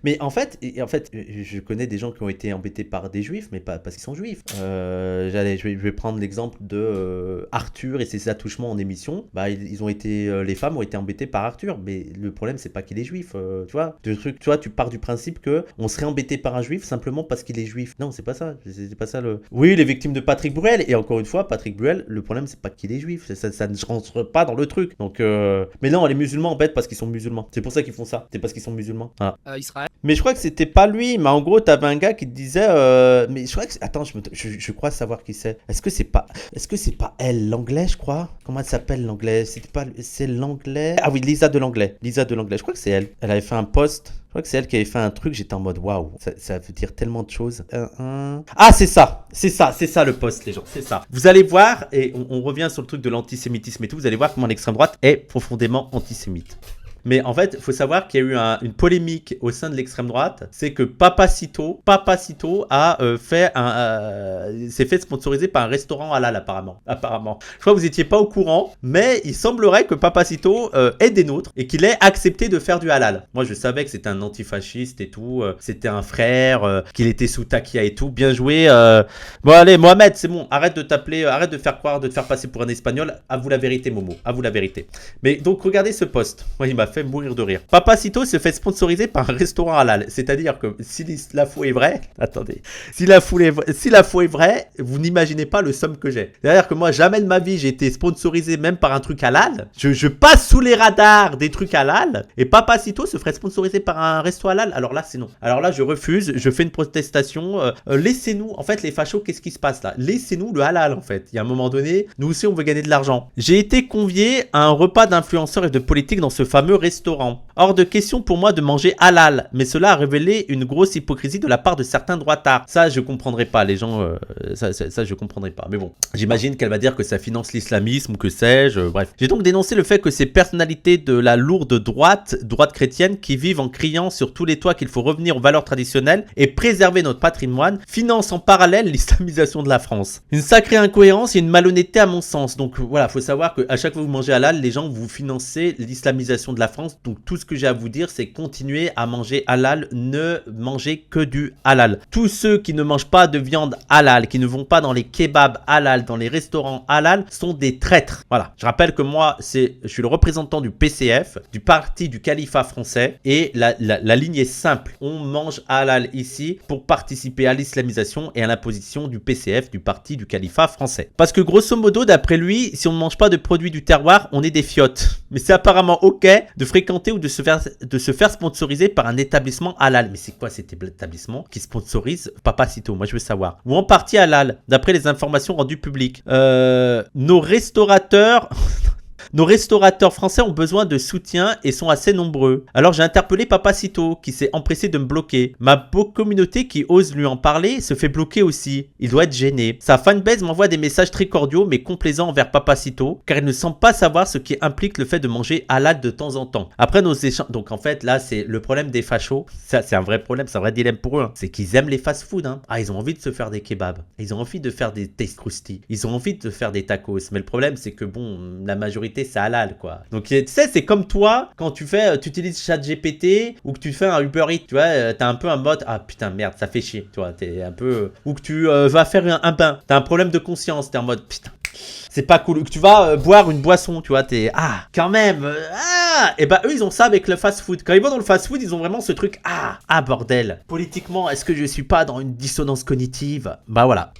Mais en fait, je connais des gens qui ont été embêtés par des juifs, mais pas parce qu'ils sont juifs. Je vais prendre l'exemple de Arthur et ses attouchements en émission. Bah, ils ont été, les femmes ont été embêtées par Arthur, mais le problème c'est pas qu'il est juif, tu vois. Tu vois, tu pars du principe que on serait embêté par un juif simplement parce qu'il est juif. Non, c'est pas ça. C'est pas ça le. Oui, les victimes de Patrick Bruel, et encore une fois, Patrick Bruel, le problème c'est pas qu'il est juif, ça ne rentre pas dans le truc. Donc, mais non, les musulmans embêtent parce qu'ils sont musulmans. C'est pour ça qu'ils font ça. C'est parce qu'ils sont musulmans. Voilà. Israël. Mais je crois que c'était pas lui, mais en gros, t'avais un gars qui te disait, mais je crois que, attends, je crois savoir qui c'est. Est-ce que c'est pas elle, l'anglais, je crois. Comment elle s'appelle l'anglais? C'est l'anglais. Ah oui, Lisa de l'anglais. Je crois que c'est elle. Elle avait fait un post. Je crois que c'est elle qui avait fait un truc. J'étais en mode waouh, ça veut dire tellement de choses. Ah, c'est ça le post, les gens, c'est ça. Vous allez voir, et on revient sur le truc de l'antisémitisme et tout. Vous allez voir comment l'extrême droite est profondément antisémite. Mais en fait, il faut savoir qu'il y a eu une polémique au sein de l'extrême droite. C'est que Papacito a s'est fait sponsoriser par un restaurant halal apparemment. Je crois que vous n'étiez pas au courant, mais il semblerait que Papacito est des nôtres et qu'il ait accepté de faire du halal. Moi, je savais que c'était un antifasciste et tout. C'était un frère, qu'il était sous Takia et tout. Bien joué. Bon, allez, Mohamed, c'est bon. Arrête de t'appeler, arrête de faire croire, de te faire passer pour un espagnol. Avoue la vérité, Momo. Avoue la vérité. Mais donc, regardez ce post. Moi, il m'a fait mourir de rire. Papacito se fait sponsoriser par un restaurant halal. C'est-à-dire que si l'info est vraie, attendez, si l'info est vraie, vous n'imaginez pas le somme que j'ai. C'est-à-dire que moi, jamais de ma vie, j'ai été sponsorisé même par un truc halal. Je passe sous les radars des trucs halal et Papacito se ferait sponsoriser par un resto halal. Alors là, c'est non. Alors là, je refuse, je fais une protestation. Laissez-nous, en fait, les fachos, qu'est-ce qui se passe là? Laissez-nous le halal, en fait. Il y a un moment donné, nous aussi, on veut gagner de l'argent. J'ai été convié à un repas d'influenceurs et de politiques dans ce fameux restaurant. Hors de question pour moi de manger halal, mais cela a révélé une grosse hypocrisie de la part de certains droitards. Ça, je comprendrai pas, les gens, ça, je comprendrai pas. Mais bon, j'imagine qu'elle va dire que ça finance l'islamisme ou que sais-je, bref. J'ai donc dénoncé le fait que ces personnalités de la lourde droite chrétienne, qui vivent en criant sur tous les toits qu'il faut revenir aux valeurs traditionnelles et préserver notre patrimoine, financent en parallèle l'islamisation de la France. Une sacrée incohérence et une malhonnêteté à mon sens. Donc voilà, faut savoir qu'à chaque fois que vous mangez halal, les gens vous financez l'islamisation de la France. Donc tout ce que j'ai à vous dire, c'est continuer à manger halal, ne mangez que du halal. Tous ceux qui ne mangent pas de viande halal, qui ne vont pas dans les kebabs halal, dans les restaurants halal, sont des traîtres. Voilà, je rappelle que moi, je suis le représentant du PCF, du parti du califat français, et la ligne est simple. On mange halal ici pour participer à l'islamisation et à l'imposition du PCF, du parti du califat français. Parce que grosso modo, d'après lui, si on ne mange pas de produits du terroir, on est des fiottes. Mais c'est apparemment ok de fréquenter ou de se faire sponsoriser par un établissement halal. Mais c'est quoi cet établissement qui sponsorise Papacito? Moi, je veux savoir. Ou en partie halal, d'après les informations rendues publiques. Nos restaurateurs... Nos restaurateurs français ont besoin de soutien et sont assez nombreux. Alors j'ai interpellé Papacito qui s'est empressé de me bloquer. Ma communauté qui ose lui en parler se fait bloquer aussi. Il doit être gêné. Sa fanbase m'envoie des messages très cordiaux mais complaisants envers Papacito car il ne semble pas savoir ce qui implique le fait de manger halal de temps en temps. Après nos échanges... Donc en fait là c'est le problème des fachos. Ça c'est un vrai problème, c'est un vrai dilemme pour eux. Hein. C'est qu'ils aiment les fast-food. Hein. Ah ils ont envie de se faire des kebabs. Ils ont envie de faire des taste crusty. Ils ont envie de faire des tacos. Mais le problème c'est que bon la majorité c'est halal quoi. Donc tu sais c'est comme toi quand tu utilises ChatGPT ou que tu fais un Uber Eats, tu vois, t'as un peu un mode ah putain merde ça fait chier, tu vois, t'es un peu ou que tu vas faire un bain, t'as un problème de conscience, t'es en mode putain c'est pas cool, ou que tu vas boire une boisson, tu vois, t'es ah quand même et bah eux ils ont ça avec le fast food. Quand ils vont dans le fast food ils ont vraiment ce truc ah bordel. Politiquement est-ce que je suis pas dans une dissonance cognitive? Bah voilà.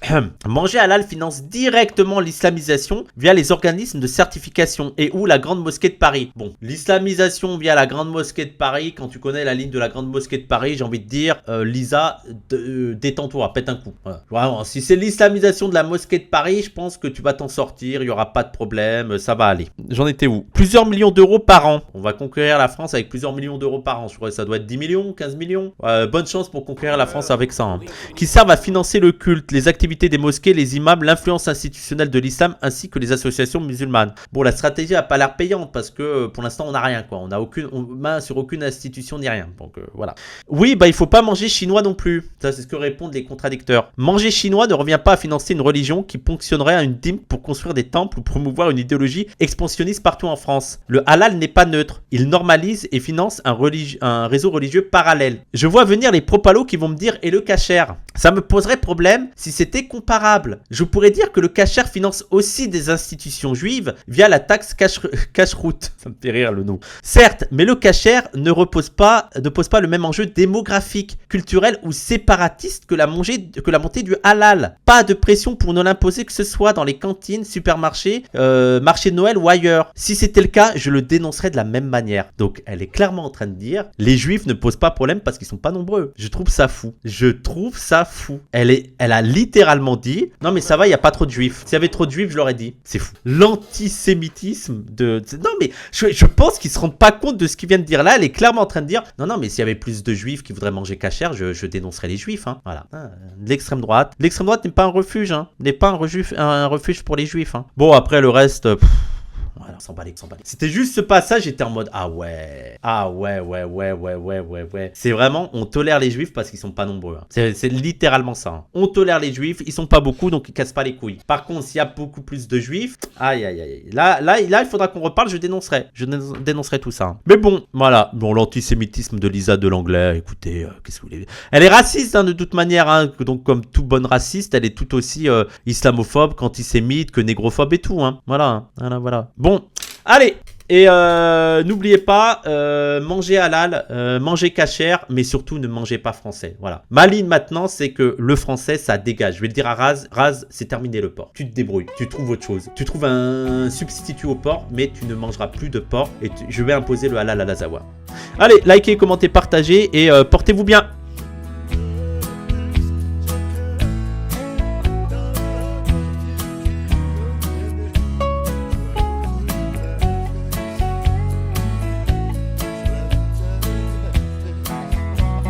Manger halal finance directement l'islamisation via les organismes de certification et ou la Grande Mosquée de Paris. Bon, l'islamisation via la Grande Mosquée de Paris, quand tu connais la ligne de la Grande Mosquée de Paris, j'ai envie de dire Lisa, détends-toi, pète un coup. Voilà. Vraiment, si c'est l'islamisation de la Mosquée de Paris, je pense que tu vas t'en sortir, il y aura pas de problème, ça va aller. J'en étais où? Plusieurs millions d'euros par an. ans. On va conquérir la France avec plusieurs millions d'euros par an. Je crois que ça doit être 10 millions, 15 millions. Bonne chance pour conquérir la France avec ça. Hein. Qui servent à financer le culte, les activités des mosquées, les imams, l'influence institutionnelle de l'islam ainsi que les associations musulmanes. Bon, la stratégie n'a pas l'air payante parce que pour l'instant on n'a rien quoi. On n'a aucune main sur aucune institution ni rien. Donc voilà. Oui, bah il faut pas manger chinois non plus. Ça c'est ce que répondent les contradicteurs. Manger chinois ne revient pas à financer une religion qui ponctionnerait à une dîme pour construire des temples ou promouvoir une idéologie expansionniste partout en France. Le halal n'est pas neutre. Il normalise et finance un réseau religieux parallèle. Je vois venir les propalos qui vont me dire et le kasher. Ça me poserait problème si c'était comparable. Je pourrais dire que le kasher finance aussi des institutions juives via la taxe cash-route. Ça me fait rire le nom. Certes, mais le kasher ne pose pas le même enjeu démographique, culturel ou séparatiste que la montée du halal. Pas de pression pour ne l'imposer que ce soit dans les cantines, supermarchés, marchés de Noël ou ailleurs. Si c'était le cas, je le dénoncerais de la même manière. Donc elle est clairement en train de dire les juifs ne posent pas problème parce qu'ils sont pas nombreux. Je trouve ça fou. Elle a littéralement dit non mais ça va, il y a pas trop de juifs. S'il y avait trop de juifs, je l'aurais dit. C'est fou. L'antisémitisme non mais je pense qu'ils se rendent pas compte de ce qu'il vient de dire là. Elle est clairement en train de dire non mais s'il y avait plus de juifs qui voudraient manger kasher, je dénoncerais les juifs. Hein. Voilà. L'extrême droite n'est pas un refuge. Hein. N'est pas un refuge pour les juifs. Hein. Bon après le reste. Voilà, on s'en bat. C'était juste ce passage, j'étais en mode ah ouais. C'est vraiment, on tolère les juifs parce qu'ils sont pas nombreux. Hein. C'est littéralement ça. Hein. On tolère les juifs, ils sont pas beaucoup donc ils cassent pas les couilles. Par contre, s'il y a beaucoup plus de juifs, aïe. Là, il faudra qu'on reparle, je dénoncerai tout ça. Hein. Mais bon, voilà. Bon, l'antisémitisme de Lisa de Langlais, écoutez, qu'est-ce que vous voulez. Elle est raciste hein, de toute manière. Hein. Donc, comme toute bonne raciste, elle est tout aussi islamophobe, qu'antisémite, que négrophobe et tout. Hein. Voilà. Bon, allez. Et n'oubliez pas, mangez halal, mangez kasher, mais surtout ne mangez pas français. Voilà. Ma ligne maintenant, c'est que le français, ça dégage. Je vais le dire à Raz, c'est terminé le porc. Tu te débrouilles, tu trouves autre chose. Tu trouves un substitut au porc, mais tu ne mangeras plus de porc et je vais imposer le halal à l'Azawa. Allez, likez, commentez, partagez et portez-vous bien.